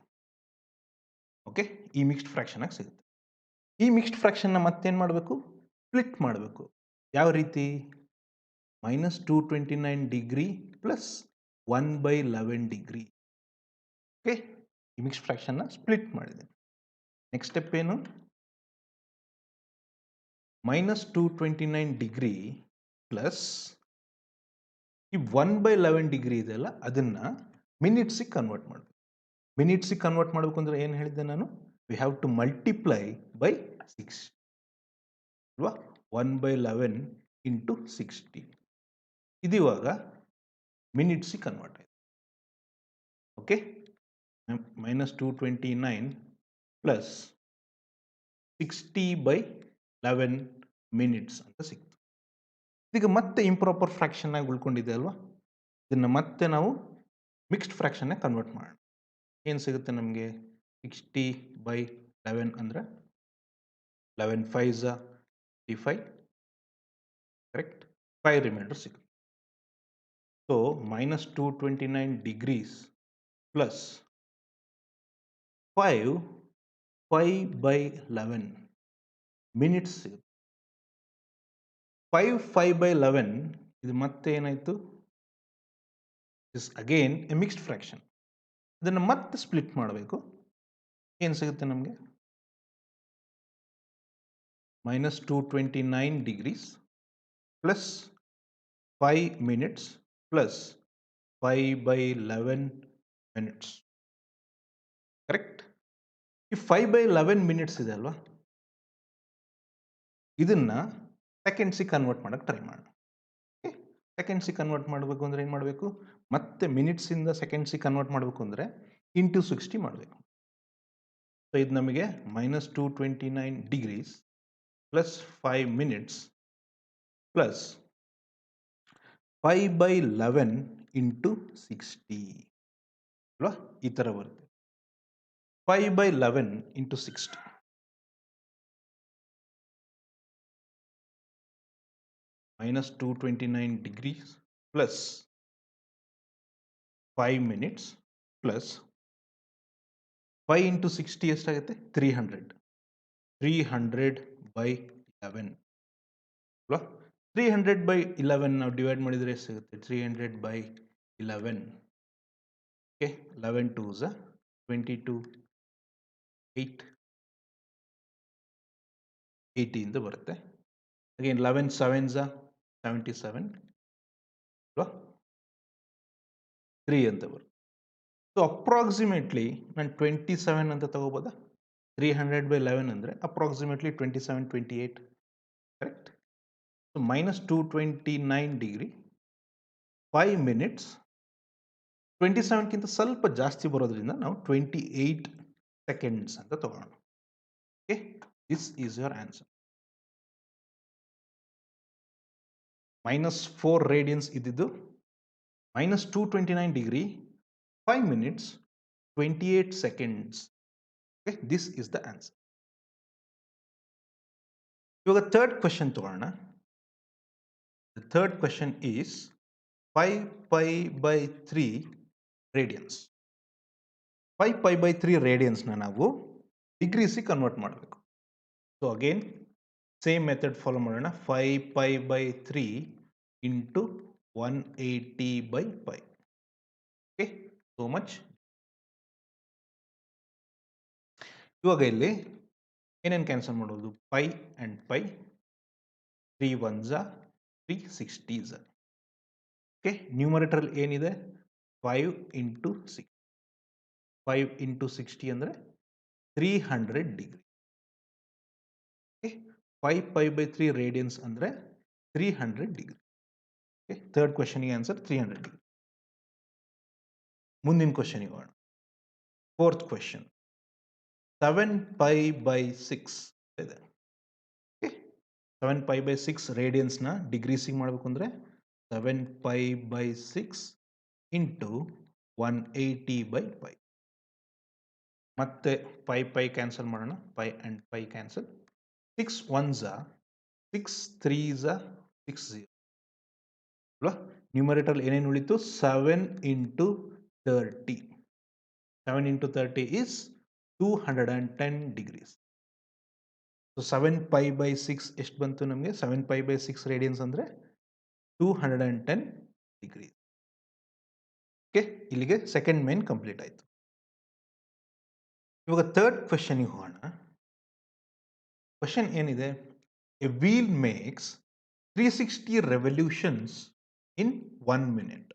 ಓಕೆ, ಈ ಮಿಕ್ಸ್ಡ್ ಫ್ರಾಕ್ಷನ್ ಆಗಿ ಸಿಗುತ್ತೆ. ಈ ಮಿಕ್ಸ್ಡ್ ಫ್ರಾಕ್ಷನ್ನ ಮತ್ತೇನು ಮಾಡಬೇಕು? ಸ್ಪ್ಲಿಟ್ ಮಾಡಬೇಕು. ಯಾವ ರೀತಿ? -229 ಡಿಗ್ರಿ ಪ್ಲಸ್ 1/11 ಡಿಗ್ರಿ. ಓಕೆ, ಈ ಮಿಕ್ಸ್ಡ್ ಫ್ರಾಕ್ಷನ್ನ ಸ್ಪ್ಲಿಟ್ ಮಾಡಿದೆ. ನೆಕ್ಸ್ಟ್ ಸ್ಟೆಪ್ ಏನು? -229 ಡಿಗ್ರಿ ಪ್ಲಸ್ ಈ 1/11 ಡಿಗ್ರಿ ಇದೆಯಲ್ಲ ಅದನ್ನ ಮಿನಿಟ್ಸಿಗೆ ಕನ್ವರ್ಟ್ ಮಾಡಬೇಕು. ಮಿನಿಟ್ಸಿಗೆ ಕನ್ವರ್ಟ್ ಮಾಡಬೇಕು ಅಂದ್ರೆ ಏನು ಹೇಳಿದ್ದೆ ನಾನು? We have to multiply by 6 ಅಲ್ವಾ? 1/11 ಇಂಟು 60 ಇದು ಇವಾಗ ಮಿನಿಟ್ಸಿಗೆ ಕನ್ವರ್ಟ್ ಆಯಿತು. ಓಕೆ, -229 ಪ್ಲಸ್ 60/11 ಮಿನಿಟ್ಸ್ ಅಂತ ಸಿಕ್ತು. ಈಗ ಮತ್ತೆ ಇಂಪ್ರಾಪರ್ ಫ್ರಾಕ್ಷನ್ ಆಗಿ ಉಳ್ಕೊಂಡಿದೆ ಅಲ್ವಾ? ಇದನ್ನ ಮತ್ತೆ ನಾವು ಮಿಕ್ಸ್ಡ್ ಫ್ರಾಕ್ಷನ್ಗೆ ಕನ್ವರ್ಟ್ ಮಾಡೋಣ. ಏನು ಸಿಗುತ್ತೆ ನಮಗೆ? 60/11 ಅಂದರೆ 11 5s 55 ಕರೆಕ್ಟ್. 5 ರಿಮೈಂಡರ್ ಸಿಗುತ್ತೆ. ಸೊ -229 ಡಿಗ್ರೀಸ್ ಪ್ಲಸ್ 5/11 ಮಿನಿಟ್ಸ್ ಸಿಗುತ್ತೆ. 5/11 ಇದು ಮತ್ತೆ ಏನಾಯಿತು? Is again A mixed fraction. ಇದನ್ನು ಮತ್ತೆ ಸ್ಪ್ಲಿಟ್ ಮಾಡಬೇಕು. ಏನು ಸಿಗುತ್ತೆ ನಮಗೆ? -229 degrees plus 5 minutes plus 5/11 minutes correct. ಈ 5/11 ಮಿನಿಟ್ಸ್ ಇದೆ ಅಲ್ವಾ? ಇದನ್ನ ಸೆಕೆಂಡ್ಸಿಗೆ ಕನ್ವರ್ಟ್ ಮಾಡೋಕ್ಕೆ ಟ್ರೈ ಮಾಡೋಣ. ಓಕೆ, ಸೆಕೆಂಡ್ಸಿಗೆ ಕನ್ವರ್ಟ್ ಮಾಡಬೇಕು ಅಂದರೆ ಏನು ಮಾಡಬೇಕು? ಮತ್ತೆ ಮಿನಿಟ್ಸಿಂದ ಸೆಕೆಂಡ್ಸಿಗೆ ಕನ್ವರ್ಟ್ ಮಾಡಬೇಕು ಅಂದರೆ ಇಂಟು 60 ಮಾಡಬೇಕು. ಸೊ ಇದು ನಮಗೆ -229 degrees plus 5 minutes plus 5/11 into 60 ಅಲ್ವಾ? ಈ ಥರ ಬರುತ್ತೆ. 5/11 into 60 minus 229 degrees plus 5 minutes plus 5 into 60 ಎಷ್ಟಾಗುತ್ತೆ? 300. 300/11 ಅಲ್ವಾ? 300/11 ನಾವು ಡಿವೈಡ್ ಮಾಡಿದರೆ ಎಷ್ಟು ಸಿಗುತ್ತೆ? 300/11. ಓಕೆ, 11 2s 22, 8 80 ಇಂದ ಬರುತ್ತೆ. ಅಗೇನ್ 11 7s 77 ಅಲ್ವಾ? 3 ಅಂತ ಬರುತ್ತೆ. ಸೊ ಅಪ್ರಾಕ್ಸಿಮೇಟ್ಲಿ ನಾನು 27 ಅಂತ ತಗೋಬೋದಾ? 300/11 ಅಂದರೆ approximately 27 28, correct? So minus 229 degree 5 minutes 27ಕ್ಕಿಂತ ಸ್ವಲ್ಪ ಜಾಸ್ತಿ ಬರೋದ್ರಿಂದ ನಾವು 28 ಸೆಕೆಂಡ್ಸ್ ಅಂತ ತಗೋಣ. Okay, this is your answer. -4 radians ಇದ್ದಿದ್ದು minus 229 degree 5 minutes 28 seconds. Okay, this is the answer. ಇವಾಗ ಥರ್ಡ್ ಕ್ವೆಶನ್ ತಗೋಣ. The third question is 5π/3 radians. 5π/3 ರೇಡಿಯನ್ಸ್ನ ನಾವು ಡಿಗ್ರೀಸಿಗೆ ಕನ್ವರ್ಟ್ ಮಾಡಬೇಕು. So again same method follow ಮಾಡೋಣ. 5π/3 ಇಂಟು 180/5. Okay, so much. ಇವಾಗ ಇಲ್ಲಿ ಏನೇನು ಕ್ಯಾನ್ಸಲ್ ಮಾಡೋದು? Pi and pi, 3 1s 360s. Okay, numerator ಏನಿದೆ? 5 ಇಂಟು 6. 5 ಇಂಟು 60 ಅಂದರೆ 300 ಡಿಗ್ರಿ. ಓಕೆ, 5π/3 ರೇಡಿಯನ್ಸ್ ಅಂದರೆ 300 ಡಿಗ್ರಿ. ಓಕೆ, ಥರ್ಡ್ ಕ್ವೆಶನ್ಗೆ ಆನ್ಸರ್ 300 ಡಿಗ್ರಿ. ಮುಂದಿನ ಕ್ವೆಶನ್ಗೆ ಹೋಗೋಣ. ಫೋರ್ತ್ ಕ್ವೆಶನ್ 7π/6 ಇದೆ. ಓಕೆ, 7π/6 ರೇಡಿಯನ್ಸ್ನ ಡಿಗ್ರೀಸಿಗೆ ಮಾಡಬೇಕು ಅಂದರೆ 7π/6 ಇಂಟು 180/5. ಮತ್ತೆ ಪೈ ಕ್ಯಾನ್ಸಲ್ ಮಾಡೋಣ. Pi and pi cancel. 6 1s 6 3s 60 ಅಲ್ವಾ? ನ್ಯೂಮರೇಟರ್ ಏನೇನು ಉಳಿತು? 7 into 30. 7 into 30 is 210 degrees. So 7π/6 ಎಷ್ಟು ಬಂತು ನಮಗೆ? 7π/6 ರೇಡಿಯನ್ಸ್ ಅಂದರೆ 210 ಡಿಗ್ರಿ. ಓಕೆ, ಇಲ್ಲಿಗೆ ಸೆಕೆಂಡ್ ಮೇನ್ ಕಂಪ್ಲೀಟ್ ಆಯಿತು. ಇವಾಗ ಥರ್ಡ್ ಕ್ವೆಶನ್ಗೆ ಹೋಗೋಣ. ಕ್ವೆಶನ್ ಏನಿದೆ? A wheel makes 360 revolutions in 1 minute.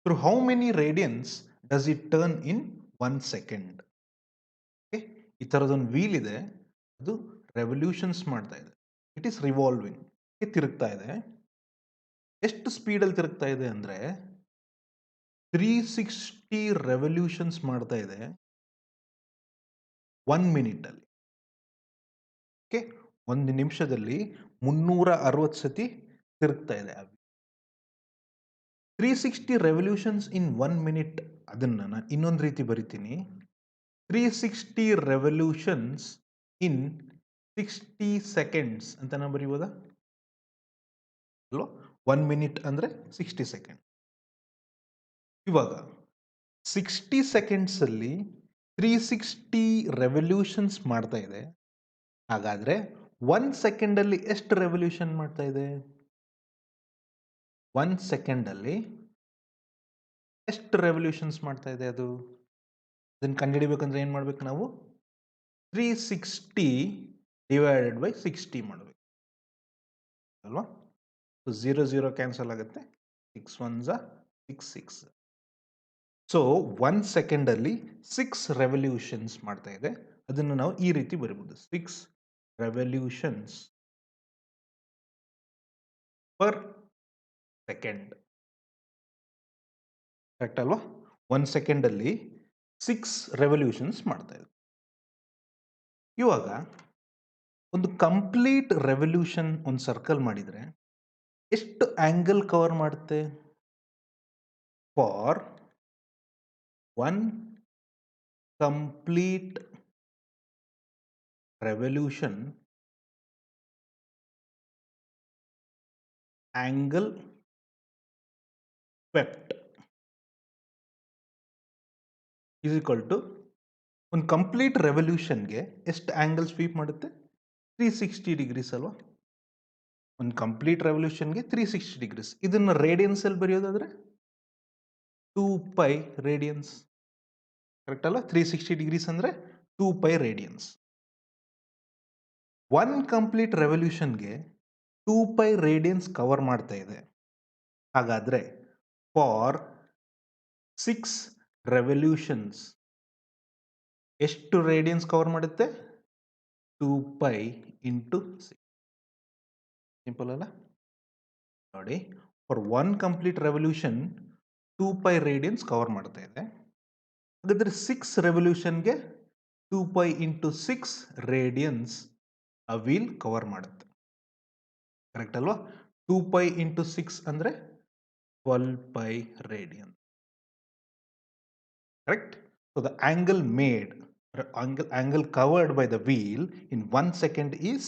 Through how many radians does it turn in 1 second? Okay, ಈ ಥರದೊಂದು ವೀಲ್ ಇದೆ, ಅದು ರೆವಲ್ಯೂಷನ್ಸ್ ಮಾಡ್ತಾ ಇದೆ. ಇಟ್ ಈಸ್ ರಿವಾಲ್ವಿಂಗ್, ತಿರುಗ್ತಾ ಇದೆ. ಎಷ್ಟು ಸ್ಪೀಡಲ್ಲಿ ತಿರುಗ್ತಾ ಇದೆ ಅಂದರೆ 360 ರೆವಲ್ಯೂಷನ್ಸ್ ಮಾಡ್ತಾ ಇದೆ 1 ಮಿನಿಟಲ್ಲಿ. ಓಕೆ, 1 ನಿಮಿಷದಲ್ಲಿ 360 ಸತಿ ತಿರುಗ್ತಾ ಇದೆ. 360 ರೆವಲ್ಯೂಷನ್ಸ್ ಇನ್ 1 ಮಿನಿಟ್, ಅದನ್ನು ನಾನು ಇನ್ನೊಂದು ರೀತಿ ಬರಿತೀನಿ. 360 ರೆವಲ್ಯೂಷನ್ಸ್ ಇನ್ 60 ಸೆಕೆಂಡ್ಸ್ ಅಂತ ನಾವು ಬರೀಬೋದಾ? ಅಲ್ವಾ? 1 ಮಿನಿಟ್ ಅಂದರೆ 60 ಸೆಕೆಂಡ್. ಇವಾಗ 60 ಸೆಕೆಂಡ್ಸಲ್ಲಿ 360 ರೆವಲ್ಯೂಷನ್ಸ್ ಮಾಡ್ತಾ ಇದೆ. ಹಾಗಾದರೆ 1 ಸೆಕೆಂಡಲ್ಲಿ ಎಷ್ಟು ರೆವಲ್ಯೂಷನ್ ಮಾಡ್ತಾ ಇದೆ? 1 ಸೆಕೆಂಡಲ್ಲಿ ಎಷ್ಟು ರೆವಲ್ಯೂಷನ್ಸ್ ಮಾಡ್ತಾ ಇದೆ ಅದು? ಅದನ್ನು ಕಂಡುಹಿಡಿಬೇಕಂದ್ರೆ ಏನು ಮಾಡಬೇಕು ನಾವು? 360 ಡಿವೈಡೆಡ್ ಬೈ 60 ಮಾಡಬೇಕು ಅಲ್ವಾ? ಸೊ 0 0 ಕ್ಯಾನ್ಸಲ್ ಆಗುತ್ತೆ. 6 1s 6 6. ಸೊ 1 ಸೆಕೆಂಡಲ್ಲಿ 6 ರೆವಲ್ಯೂಷನ್ಸ್ ಮಾಡ್ತಾ ಇದೆ. ಅದನ್ನು ನಾವು ಈ ರೀತಿ ಬರೀಬಹುದು, 6 ರೆವಲ್ಯೂಷನ್ಸ್ ಪರ್ ಸೆಕೆಂಡ್. ಕರೆಕ್ಟ್ ಅಲ್ವಾ? 1 ಸೆಕೆಂಡಲ್ಲಿ 6 ರೆವಲ್ಯೂಷನ್ಸ್ ಮಾಡ್ತಾ ಇದೆ. ಇವಾಗ ಒಂದು ಕಂಪ್ಲೀಟ್ ರೆವಲ್ಯೂಷನ್ ಒಂದು ಸರ್ಕಲ್ ಮಾಡಿದರೆ ಎಷ್ಟು ಆಂಗಲ್ ಕವರ್ ಮಾಡುತ್ತೆ? For one complete revolution angle swept is equal to ಒಂದು ಕಂಪ್ಲೀಟ್ ರೆವಲ್ಯೂಷನ್ಗೆ ಎಷ್ಟು ಆಂಗಲ್ ಸ್ವೀಪ್ ಮಾಡುತ್ತೆ? 360 ಡಿಗ್ರೀಸ್ ಅಲ್ವಾ? ಒಂದು ಕಂಪ್ಲೀಟ್ ರೆವಲ್ಯೂಷನ್ಗೆ 360 ಡಿಗ್ರೀಸ್. ಇದನ್ನು ರೇಡಿಯನ್ಸ್ ಅಲ್ಲಿ ಬರೆಯೋದಾದ್ರೆ 2π ರೇಡಿಯನ್ಸ್. ಕರೆಕ್ಟ್ ಅಲ್ಲ? 360 ಡಿಗ್ರೀಸ್ ಅಂದ್ರೆ 2π ರೇಡಿಯನ್ಸ್. ಒನ್ ಕಂಪ್ಲೀಟ್ ರೆವಲ್ಯೂಷನ್ಗೆ 2π ರೇಡಿಯನ್ಸ್ ಕವರ್ ಮಾಡ್ತಾ ಇದೆ. ಹಾಗಾದ್ರೆ ಫಾರ್ 6 ರೆವಲ್ಯೂಷನ್ಸ್ ಎಷ್ಟು ರೇಡಿಯನ್ಸ್ ಕವರ್ ಮಾಡುತ್ತೆ? 2π ಇಂಟು 6. ಸಿಂಪಲ್ ಅಲ್ಲ? ನೋಡಿ, for one complete revolution 2π radians cover ಮಾಡ್ತಾ ಇದೆ. ಹಾಗಾದ್ರೆ 6 ರೆವಲ್ಯೂಷನ್ಗೆ 2π ಇಂಟು 6 ರೇಡಿಯನ್ಸ್ ಆ ವೀಲ್ ಕವರ್ ಮಾಡುತ್ತೆ. ಕರೆಕ್ಟ್ ಅಲ್ವಾ? 2π ಇಂಟು 6 ಅಂದ್ರೆ 12π radian. Correct? So the angle made, or angle covered by the wheel in 1 second is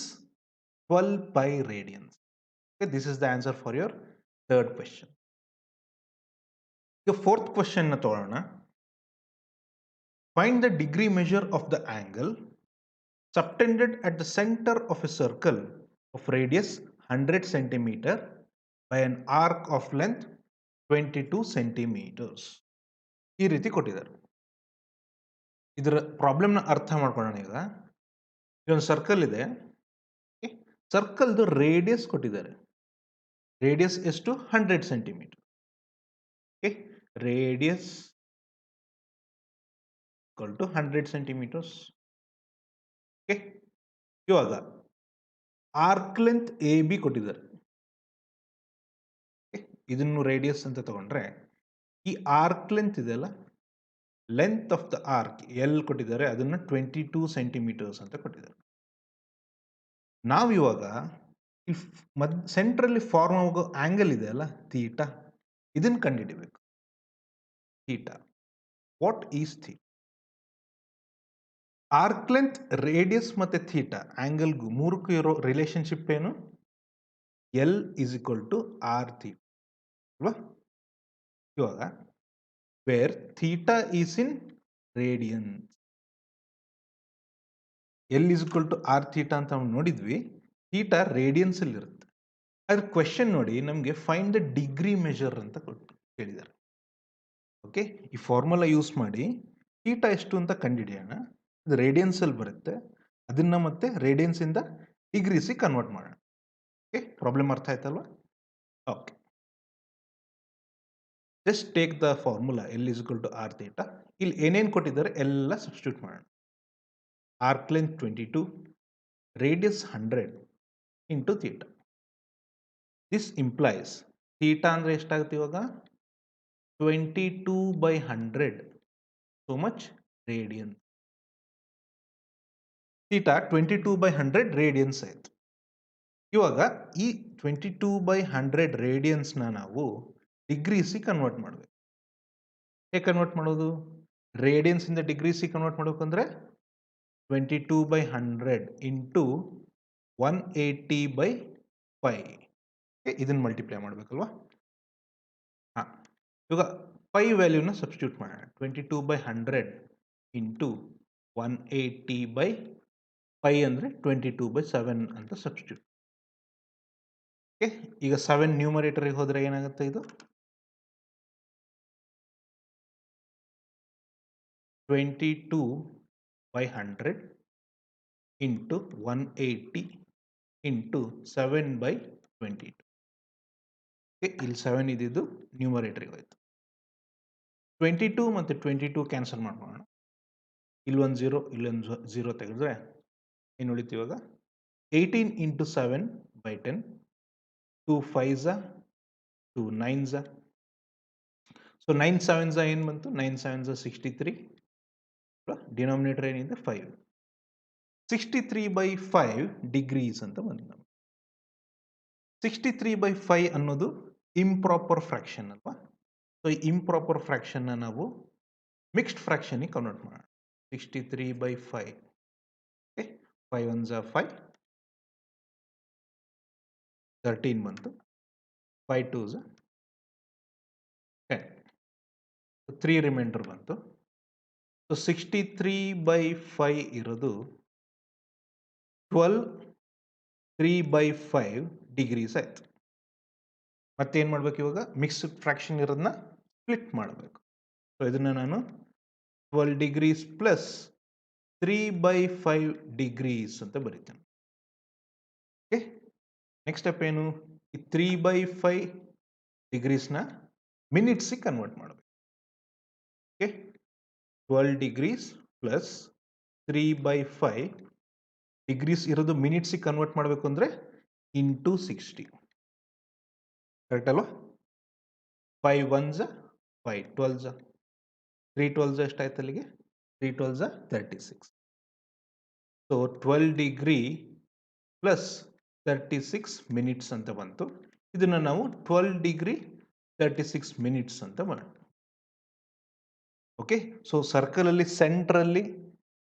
12 pi radians. Okay, this is the answer for your third question. The fourth question na tolona. Find the degree measure of the angle subtended at the center of a circle of radius 100 centimeter by an arc of length 22 centimeters. ಈ ರೀತಿ ಕೊಟ್ಟಿದ್ದಾರೆ. ಇದರ ಪ್ರಾಬ್ಲಮ್ನ ಅರ್ಥ ಮಾಡ್ಕೊಳ್ಳೋಣ. ಈಗ ಇದೊಂದು circle ಇದೆ. ಸರ್ಕಲ್ದು radius ಕೊಟ್ಟಿದ್ದಾರೆ. ರೇಡಿಯಸ್ ಎಷ್ಟು? 100 centimetre. Okay, radius equal to 100 centimetres. Okay, ಇವಾಗ ಆರ್ಕ್ ಲೆಂತ್ ಎ ಬಿ ಕೊಟ್ಟಿದ್ದಾರೆ. ಇದನ್ನು ರೇಡಿಯಸ್ ಅಂತ ತಗೊಂಡ್ರೆ ಈ ಆರ್ಕ್ ಲೆಂತ್ ಇದೆಯಲ್ಲ, length of the arc L ಕೊಟ್ಟಿದ್ದಾರೆ, ಅದನ್ನ 22 ಸೆಂಟಿಮೀಟರ್ಸ್ ಅಂತ ಕೊಟ್ಟಿದ್ದಾರೆ. ನಾವು ಇವಾಗ ಸೆಂಟ್ರಲ್ಲಿ ಫಾರ್ಮ್ ಆಗೋ ಆಂಗಲ್ ಇದೆ ಅಲ್ಲ, ಥೀಟಾ, ಇದನ್ನ ಕಂಡುಹಿಡಿಬೇಕು. Theta, what is theta? Arc length, radius ಮತ್ತೆ ಥೀಟಾ ಆಂಗಲ್ಗೂ ಮೂರಕ್ಕೂ ಇರೋ ರಿಲೇಶನ್ಶಿಪ್ ಏನು? L is equal to R theta ಅಲ್ವಾ? ಇವಾಗ where theta is in radian, L is equal to R theta ಅಂತ ನಾವು ನೋಡಿದ್ವಿ. ಥೀಟಾ ರೇಡಿಯನ್ಸ್ ಅಲ್ಲಿ ಇರುತ್ತೆ. ಅದ್ರ ಕ್ವೆಶನ್ ನೋಡಿ, ನಮಗೆ ಫೈಂಡ್ ದ ಡಿಗ್ರಿ ಮೆಜರ್ ಅಂತ ಕೇಳಿದ್ದಾರೆ. ಓಕೆ, ಈ ಫಾರ್ಮುಲಾ ಯೂಸ್ ಮಾಡಿ ಥೀಟಾ ಎಷ್ಟು ಅಂತ ಕಂಡುಹಿಡಿಯೋಣ. ಅದು ರೇಡಿಯನ್ಸ್ ಅಲ್ಲಿ ಬರುತ್ತೆ. ಅದನ್ನ ಮತ್ತೆ ರೇಡಿಯನ್ಸ್ ಇಂದ ಡಿಗ್ರೀಸಿ ಕನ್ವರ್ಟ್ ಮಾಡೋಣ. ಓಕೆ, ಪ್ರಾಬ್ಲಮ್ ಅರ್ಥ ಆಯ್ತಲ್ವಾ? Okay, just take the formula L is equal to R theta. ಇಲ್ಲಿ ಏನೇನು ಕೊಟ್ಟಿದ್ದಾರೆ ಎಲ್ಲ ಸಬ್ಸ್ಟಿಟ್ಯೂಟ್ ಮಾಡೋಣ. Arc length 22, radius 100 into theta. This implies theta ಅಂದ್ರೆ ಎಷ್ಟಾಗುತ್ತೆ ಇವಾಗ? 22/100, so much radian. Theta 22/100 radians ಆಯ್ತು. ಇವಾಗ ಈ 22/100 ರೇಡಿಯನ್ಸ್ನ ನಾವು ಡಿಗ್ರೀಸಿ ಕನ್ವರ್ಟ್ ಮಾಡಬೇಕು. ಹೇಗೆ ಕನ್ವರ್ಟ್ ಮಾಡೋದು? ರೇಡಿಯನ್ಸ್ ಇಂದ ಡಿಗ್ರೀಸಿ ಕನ್ವರ್ಟ್ ಮಾಡಬೇಕಂದ್ರೆ 22/100 ಇಂಟು 180/5 ಇದನ್ನ ಮಲ್ಟಿಪ್ಲೈ ಮಾಡಬೇಕಲ್ವಾ? ಹಾಂ, ಇವಾಗ ಪೈ ವ್ಯಾಲ್ಯೂನ ಸಬ್ಸ್ಟಿಟ್ಯೂಟ್ ಮಾಡೋಣ. 22/100 ಇಂಟು 180/5 ಅಂದರೆ 22/7 ಅಂತ ಸಬ್ಸ್ಟಿಟ್ಯೂಟ್. ಓಕೆ, ಈಗ 7 ನ್ಯೂಮರೇಟರ್ಗೆ ಹೋದರೆ ಏನಾಗುತ್ತೆ? ಇದು 22/100 ಇಂಟು 180 ಇಂಟು 7/22. ಓಕೆ, ಇಲ್ಲಿ 7 ಇದ್ದಿದ್ದು ನ್ಯೂಮರೇಟರ್ಗೆ ಹೋಯ್ತು. 22 ಮತ್ತು 22 ಕ್ಯಾನ್ಸಲ್ ಮಾಡ್ಕೊಳ್ಳೋಣ. ಇಲ್ಲೊಂದು 0, ಇಲ್ಲೊಂದು 0 ತೆಗೆದ್ರೆ ಏನು ಉಳಿತು ಇವಾಗ? 18 into 7/10, 2 5s, 2 9s. So 9 7s ಏನು ಬಂತು? 9 7s 63. ಡಿನಾಮಿನೇಟರ್ ಏನಿದೆ? 5. 63/5 ಡಿಗ್ರೀಸ್ ಅಂತ ಬಂತು ನಮಗೆ. 63/5 ಅನ್ನೋದು ಇಂಪ್ರಾಪರ್ ಫ್ರಾಕ್ಷನ್ ಅಲ್ವಾ? ಸೊ ಈ ಇಂಪ್ರಾಪರ್ ಫ್ರಾಕ್ಷನ್ನ ನಾವು ಮಿಕ್ಸ್ಡ್ ಫ್ರಾಕ್ಷನ್‌ಗೆ ಕನ್ವರ್ಟ್ ಮಾಡೋಣ. 63/5 ಓಕೆ. 5 ಒನ್ಸ್ ಆರ್ 5, 13 ಬಂತು. 5 ಟೂಸ್ 10. 3 ರಿಮೈಂಡರ್ ಬಂತು. ಸೊ 63/5 ಇರೋದು 12 3/5 ಡಿಗ್ರೀಸ್ ಆಯ್ತು. ಮತ್ತೇನು ಮಾಡ್ಬೇಕು ಇವಾಗ? ಮಿಕ್ಸ್ಡ್ ಫ್ರಾಕ್ಷನ್ ಇರೋದನ್ನ ಸ್ಪ್ಲಿಟ್ ಮಾಡಬೇಕು. ಸೊ ಇದನ್ನ ನಾನು 12 ಡಿಗ್ರೀಸ್ ಪ್ಲಸ್ 3/5 ಡಿಗ್ರೀಸ್ ಅಂತ ಬರೀತೇನೆ. ಓಕೆ. ನೆಕ್ಸ್ಟ್ ಸ್ಟೆಪ್ ಏನು? ಈ 3/5 ಡಿಗ್ರೀಸ್ನ ಮಿನಿಟ್ಸಿಗೆ ಕನ್ವರ್ಟ್ ಮಾಡಬೇಕು. ಓಕೆ. 12 ಡಿಗ್ರೀಸ್ ಪ್ಲಸ್ 3/5 ಡಿಗ್ರೀಸ್ ಇರೋದು ಮಿನಿಟ್ಸಿಗೆ ಕನ್ವರ್ಟ್ ಮಾಡಬೇಕು ಅಂದರೆ ಇಂಟು 60. ಕರೆಕ್ಟ್ ಅಲ್ವಾ? 5 ಒನ್ಸ್ 5, 12 3 12 ಎಷ್ಟಾಯ್ತು ಅಲ್ಲಿಗೆ? 3 12 36. ಸೊ 12 ಡಿಗ್ರಿ ಪ್ಲಸ್ 36 ಮಿನಿಟ್ಸ್ ಅಂತ ಬಂತು. ಇದನ್ನು ನಾವು 12 ಡಿಗ್ರಿ 36 ಮಿನಿಟ್ಸ್ ಅಂತ ಮಾಡೋಣ. ಓಕೆ. ಸೊ ಸರ್ಕಲಲ್ಲಿ ಸೆಂಟ್ರಲ್ಲಿ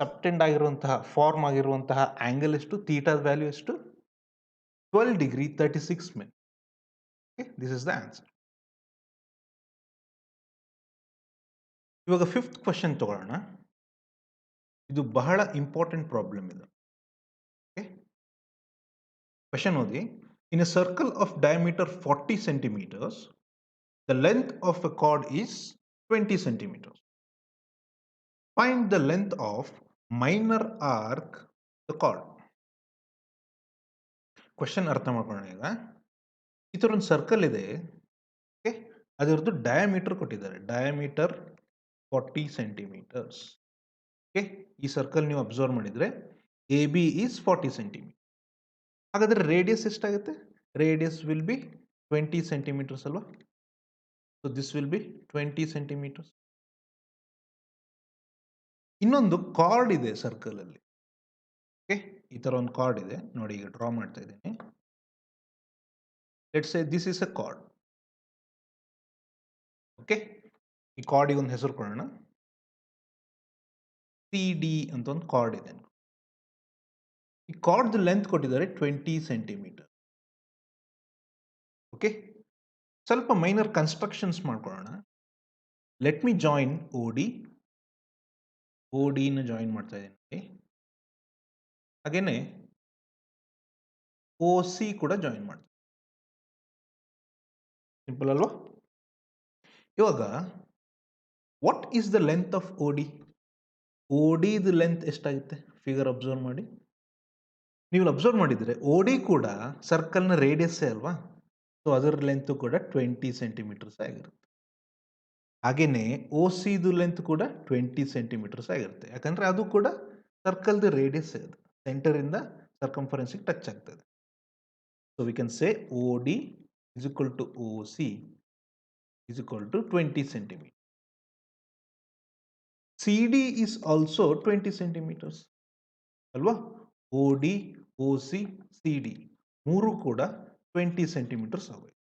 ಸಬ್ಟೆಂಡ್ ಆಗಿರುವಂತಹ ಫಾರ್ಮ್ ಆಗಿರುವಂತಹ ಆಂಗಲ್ ಎಷ್ಟು? ಥೀಟಾದ ವ್ಯಾಲ್ಯೂ ಎಷ್ಟು? 12 degree 36 minute. Okay. This is the answer. ಇವಾಗ 5th ಕ್ವಶನ್ ತಗೊಳ್ಳೋಣ. ಇದು ಬಹಳ ಇಂಪಾರ್ಟೆಂಟ್ ಪ್ರಾಬ್ಲಮ್ ಇದು. ಓಕೆ. ಕ್ವಶನ್ ಓದಿ. In a circle of diameter 40 centimeters, the length of a chord is 20 centimeters. Find the length of minor arc the chord. Question ಅರ್ಥ ಮಾಡ್ಕೊಳ್ಳೋಣ ಈಗ. ಈ ಥರ ಒಂದು ಸರ್ಕಲ್ ಇದೆ. ಓಕೆ. ಅದರದ್ದು ಡಯಾಮೀಟರ್ ಕೊಟ್ಟಿದ್ದಾರೆ. Diameter 40 centimeters. ಓಕೆ. ಈ ಸರ್ಕಲ್ ನೀವು ಅಬ್ಸರ್ವ್ ಮಾಡಿದರೆ ಎ ಬಿ ಈಸ್ 40 centimeters. ಹಾಗಾದರೆ ರೇಡಿಯಸ್ ಎಷ್ಟಾಗುತ್ತೆ? ರೇಡಿಯಸ್ ವಿಲ್ ಬಿ 20 centimeters ಅಲ್ವಾ? So this will be 20 centimeters. ಇನ್ನೊಂದು ಕಾರ್ಡ್ ಇದೆ ಸರ್ಕಲ್ ಅಲ್ಲಿ. ಓಕೆ. ಈ ತರ ಒಂದು ಕಾರ್ಡ್ ಇದೆ ನೋಡಿ, ಈಗ ಡ್ರಾ ಮಾಡ್ತಾ ಇದ್ದೀನಿ. Let's say this is a card. Okay. ಈ ಕಾರ್ಡಿಗೆ ಒಂದು ಹೆಸರು ಕೊಡೋಣ. CD ಅಂತ ಒಂದು ಕಾರ್ಡ್ ಇದೆ. ಈ ಕಾರ್ಡ್ ಲೆಂತ್ ಕೊಟ್ಟಿದ್ದಾರೆ 20 centimeter. ಓಕೆ. ಸ್ವಲ್ಪ ಮೈನರ್ ಕನ್ಸ್ಟ್ರಕ್ಷನ್ಸ್ ಮಾಡ್ಕೊಳ್ಳೋಣ. Let me join OD. OD ನ ಜಾಯಿನ್ ಮಾಡ್ತಾ ಇದ್ದೀನಿ. ಹಾಗೇನೆ OC ಕೂಡ ಜಾಯಿನ್ ಮಾಡ್ತೀನಿ. ಸಿಂಪಲ್ ಅಲ್ವಾ? ಇವಾಗ what is the length of OD? ODದು ಲೆಂತ್ ಎಷ್ಟಾಗುತ್ತೆ? ಫಿಗರ್ ಅಬ್ಸರ್ವ್ ಮಾಡಿ. ನೀವು ಅಬ್ಸರ್ವ್ ಮಾಡಿದರೆ OD ಕೂಡ ಸರ್ಕಲ್ನ ರೇಡಿಯಸ್ಸೇ ಅಲ್ವಾ? ಸೊ ಅದರ ಲೆಂತ್ ಕೂಡ 20 centimeters ಆಗಿರುತ್ತೆ. ಹಾಗೇನೆ OCದು ಲೆಂತ್ ಕೂಡ 20 centimeters ಆಗಿರುತ್ತೆ. ಯಾಕಂದ್ರೆ ಅದು ಕೂಡ ಸರ್ಕಲ್ದು ರೇಡಿಯಸ್ ಅದು. ಸೆಂಟರಿಂದ ಸರ್ಕಂಫರೆನ್ಸ್ಗೆ ಟಚ್ ಆಗ್ತದೆ. So we can say OD is equal to OC is equal to 20 centimeters. CD is also 20 centimeters ಅಲ್ವಾ? OD, OC, CD ಮೂರು ಕೂಡ 20 centimeters ಆಗೋಯ್ತು.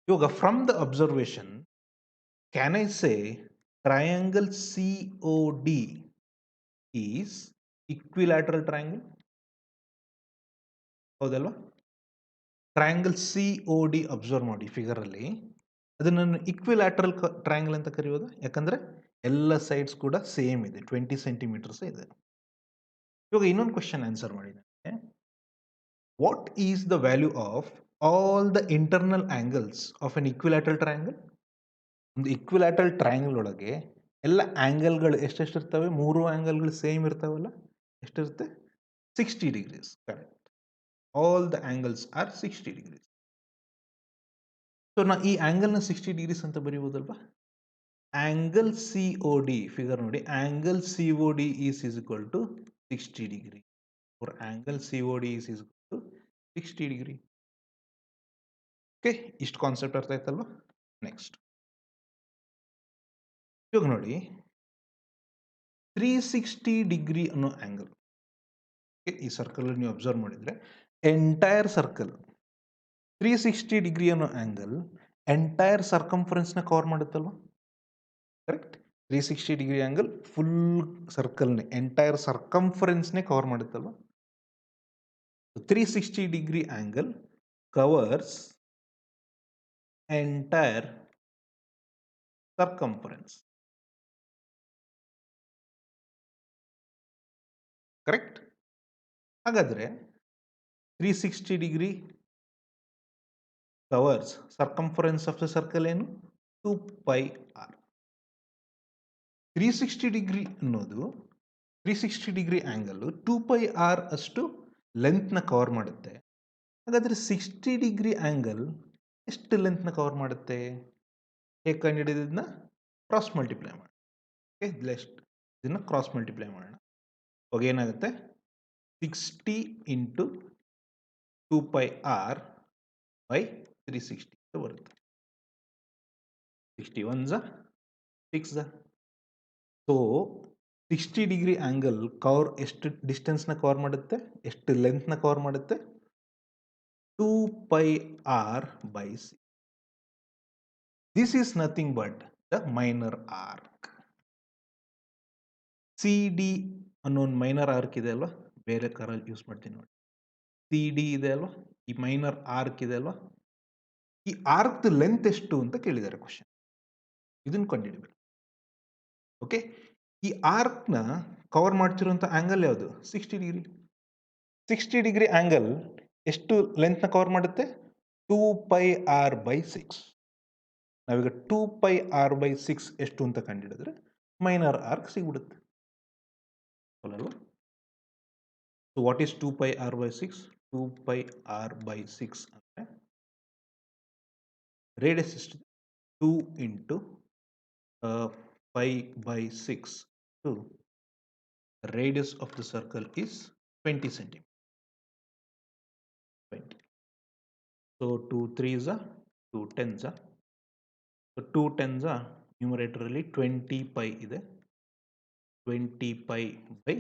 ಇವಾಗ from the observation can I say triangle COD is equilateral triangle? ಹೌದಲ್ವಾ? Triangle COD observe ಮಾಡಿ figure ಅಲ್ಲಿ. ಅದನ್ನು ಇಕ್ವಿಲ್ಯಾಟರಲ್ triangle ಅಂತ ಕರೆಯೋದು. ಯಾಕಂದ್ರೆ ಎಲ್ಲ ಸೈಡ್ಸ್ ಕೂಡ ಸೇಮ್ ಇದೆ, 20 centimeters ಇದೆ. ಇವಾಗ ಇನ್ನೊಂದು ಕ್ವಶನ್ ಆನ್ಸರ್ ಮಾಡಿದ್ದೇನೆ. What is the value of all the internal angles of an equilateral triangle? ಒಂದು ಇಕ್ವಿಲ್ಯಾಟರಲ್ ಟ್ರಯಾಂಗಲ್ ಒಳಗೆ ಎಲ್ಲ ಆಂಗಲ್ಗಳು ಎಷ್ಟೆಷ್ಟಿರ್ತವೆ? ಮೂರು ಆಂಗಲ್ಗಳು ಸೇಮ್ ಇರ್ತಾವಲ್ಲ? ಎಷ್ಟಿರುತ್ತೆ? 60 degrees. Correct. All the angles are 60 degrees. So ನಾ ಈ ಆಂಗಲ್ನ 60 degrees ಅಂತ ಬರೀಬೋದಲ್ವಾ? ಆಂಗಲ್ COD ಫಿಗರ್ ನೋಡಿ. Angle COD is equal to 60 degree. or angle COD is equal to 60 degree. Okay. ಇಷ್ಟು ಕಾನ್ಸೆಪ್ಟ್ ಅರ್ಥ ಆಯ್ತಲ್ವಾ? ನೆಕ್ಸ್ಟ್ ಇವಾಗ ನೋಡಿ 360 ಡಿಗ್ರಿ ಅನ್ನೋ ಆಂಗಲ್. ಈ ಸರ್ಕಲ್ ನೀವು ಅಬ್ಸರ್ವ್ ಮಾಡಿದ್ರೆ ಎಂಟೈರ್ ಸರ್ಕಲ್ 360 ಡಿಗ್ರಿ ಅನ್ನೋ ಆಂಗಲ್ ಎಂಟೈರ್ ಸರ್ಕಂಫರೆನ್ಸ್ನ ಕವರ್ ಮಾಡುತ್ತಲ್ವಾ? ಕರೆಕ್ಟ್. 360 ಡಿಗ್ರಿ ಆಂಗಲ್ ಫುಲ್ ಸರ್ಕಲ್ನೇ ಎಂಟೈರ್ ಸರ್ಕಂಫರೆನ್ಸ್ನೇ ಕವರ್ ಮಾಡುತ್ತಲ್ವಾ? 360 degree angle covers entire circumference. Correct. ಹಾಗಾದ್ರೆ 360 degree covers circumference of the circle ಏನು? 2 pi r. 360 ಡಿಗ್ರಿ ಅನ್ನೋದು 360 ಡಿಗ್ರಿ ಆಂಗಲ್ 2 pi r ಅಷ್ಟು ಲೆಂತ್ನ ಕವರ್ ಮಾಡುತ್ತೆ. ಹಾಗಾದ್ರೆ 60 ಡಿಗ್ರಿ ಆಂಗಲ್ ಎಷ್ಟು ಲೆಂತ್ನ ಕವರ್ ಮಾಡುತ್ತೆ? ಹೇಗೆ ಕಂಡುಹಿಡಿಯೋದನ್ನ? ಕ್ರಾಸ್ ಮಲ್ಟಿಪ್ಲೈ ಮಾಡೋಣ. ಓಕೆ, ಇದನ್ನ ಕ್ರಾಸ್ ಮಲ್ಟಿಪ್ಲೈ ಮಾಡೋಣ. ಅವಾಗ ಏನಾಗುತ್ತೆ? 60 ಇಂಟು 2 pi r ಬೈ 360 ಬರುತ್ತೆ. 60 1 6. ಸೊ 60 ಡಿಗ್ರಿ ಆಂಗಲ್ ಎಷ್ಟು ಡಿಸ್ಟೆನ್ಸ್ನ ಕವರ್ ಮಾಡುತ್ತೆ? ಎಷ್ಟು ಲೆಂತ್ನ ಕವರ್ ಮಾಡುತ್ತೆ? 2 pi r by 6. This is nothing but the minor arc. CD ಅನ್ನೋ ಒಂದು ಮೈನರ್ ಆರ್ಕ್ ಇದೆ ಅಲ್ವಾ? ಬೇರೆ ಕಲರ್ ಯೂಸ್ ಮಾಡ್ತೀನಿ ನೋಡಿ. CD ಇದೆ ಅಲ್ವಾ? ಈ ಮೈನರ್ ಆರ್ಕ್ ಇದೆ ಅಲ್ವಾ? ಈ ಆರ್ಕ್ ಲೆಂತ್ ಎಷ್ಟು ಅಂತ ಕೇಳಿದ್ದಾರೆ ಕ್ವಶನ್. ಇದನ್ನ ಕಂಡುಹಿಡಬೇಕು. ಓಕೆ, ಈ ಆರ್ಕ್ನ ಕವರ್ ಮಾಡ್ತಿರುವಂಥ ಆಂಗಲ್ ಯಾವುದು? 60 ಡಿಗ್ರಿ. 60 ಡಿಗ್ರಿ ಆಂಗಲ್ ಎಷ್ಟು ಲೆಂತ್ನ ಕವರ್ ಮಾಡುತ್ತೆ? 2 pi r by 6. ನಾವೀಗ 2 pi r by 6 ಎಷ್ಟು ಅಂತ ಕಂಡುಹಿಡಿದ್ರೆ ಮೈನರ್ ಆರ್ಕ್ ಸಿಗ್ಬಿಡುತ್ತೆ ಅಲ್ವಾ? So what is 2 pi r by 6? 2 pi r by 6 ಅಂದರೆ ರೇಡಿಯಸ್ ಎಷ್ಟು? 2 into 5 by 6. So radius of the circle is 20 centimeter. 20. So 2 3s are 2 10s are. So 2 10s are numerator ಅಲ್ಲಿ 20 pi ಇದೆ. 20 pi by.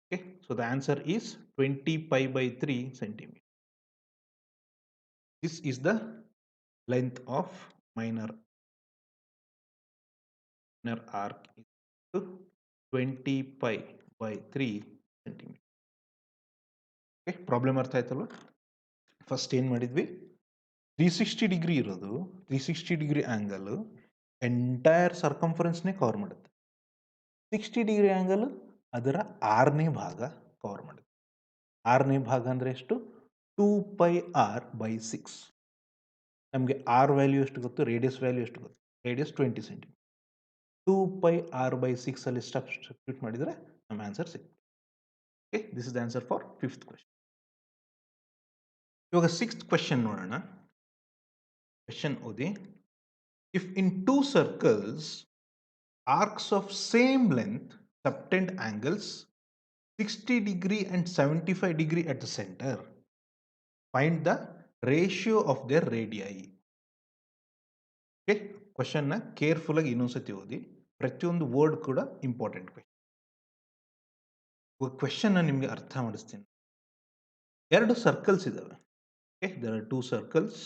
Okay, so the answer is 20 pi by 3 centimeter. This is the length of minor arc is 20 pi by 3 centimeter. Okay, problem ಅರ್ಥ ಆಯ್ತಲ್ವ? First ಏನು ಮಾಡಿದ್ವಿ? 360 degree ಇರೋದು 360 degree angle entire ಸರ್ಕಂಫರೆನ್ಸ್ನೇ cover ಮಾಡುತ್ತೆ. 60 degree angle ಅದರ 6ನೇ ಭಾಗ cover ಮಾಡುತ್ತೆ. 6ನೇ ಭಾಗ ಅಂದರೆ ಎಷ್ಟು? 2 pi r by 6. ನಮಗೆ ಆರ್ ವ್ಯಾಲ್ಯೂ ಎಷ್ಟು ಗೊತ್ತು? ರೇಡಿಯಸ್ ವ್ಯಾಲ್ಯೂ ಎಷ್ಟು ಗೊತ್ತು? Radius 20 centimetre. 2 pi r by 6 ಅಲ್ಲಿ ಸಬ್ಸ್ಟಿಟ್ಯೂಟ್ ಮಾಡಿದರೆ ನಮ್ಮ ಆನ್ಸರ್ ಸಿಗುತ್ತೆ. Okay, this is the answer for 5th question. ಇವಾಗ 6th ಕ್ವೆಶ್ಚನ್ ನೋಡೋಣ. ಕ್ವೆಶ್ಚನ್ ಓದಿ. If in 2 circles arcs of same length subtend angles 60 degree and 75 degree at the center, find the ratio of their radii. Okay, ಕ್ವೆಶ್ಚನ್ನ careful ಆಗಿ ಇನ್ನೊಂದ್ಸತಿ ಓದಿ. ಪ್ರತಿಯೊಂದು word ಕೂಡ important question. ಕ್ವೆಶ್ಚನ್ನ ನಿಮಗೆ ಅರ್ಥ ಮಾಡಿಸ್ತೀನಿ. 2 ಸರ್ಕಲ್ಸ್ ಇದಾವೆ. Okay, there are 2 circles.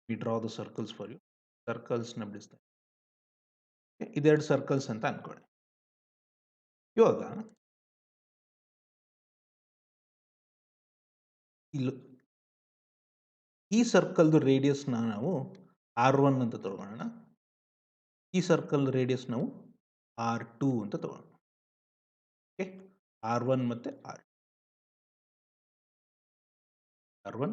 We draw the circles for you. ಸರ್ಕಲ್ಸ್ನ ಬಿಡಿಸ್ತಾರೆ. ಇದೆರಡು ಸರ್ಕಲ್ಸ್ ಅಂತ ಅನ್ಕೊಳ್ಳಿ. ಇವಾಗ ಇಲ್ಲಿ ಈ ಸರ್ಕಲ್ದು ರೇಡಿಯಸ್ನ ನಾವು R1 ಅಂತ ತಗೊಳ್ಳೋಣ. ಈ ಸರ್ಕಲ್ ರೇಡಿಯಸ್ ನಾವು R2 ಅಂತ ತಗೊಳ್ಳೋಣ. ಓಕೆ, R1 ಮತ್ತೆ R1.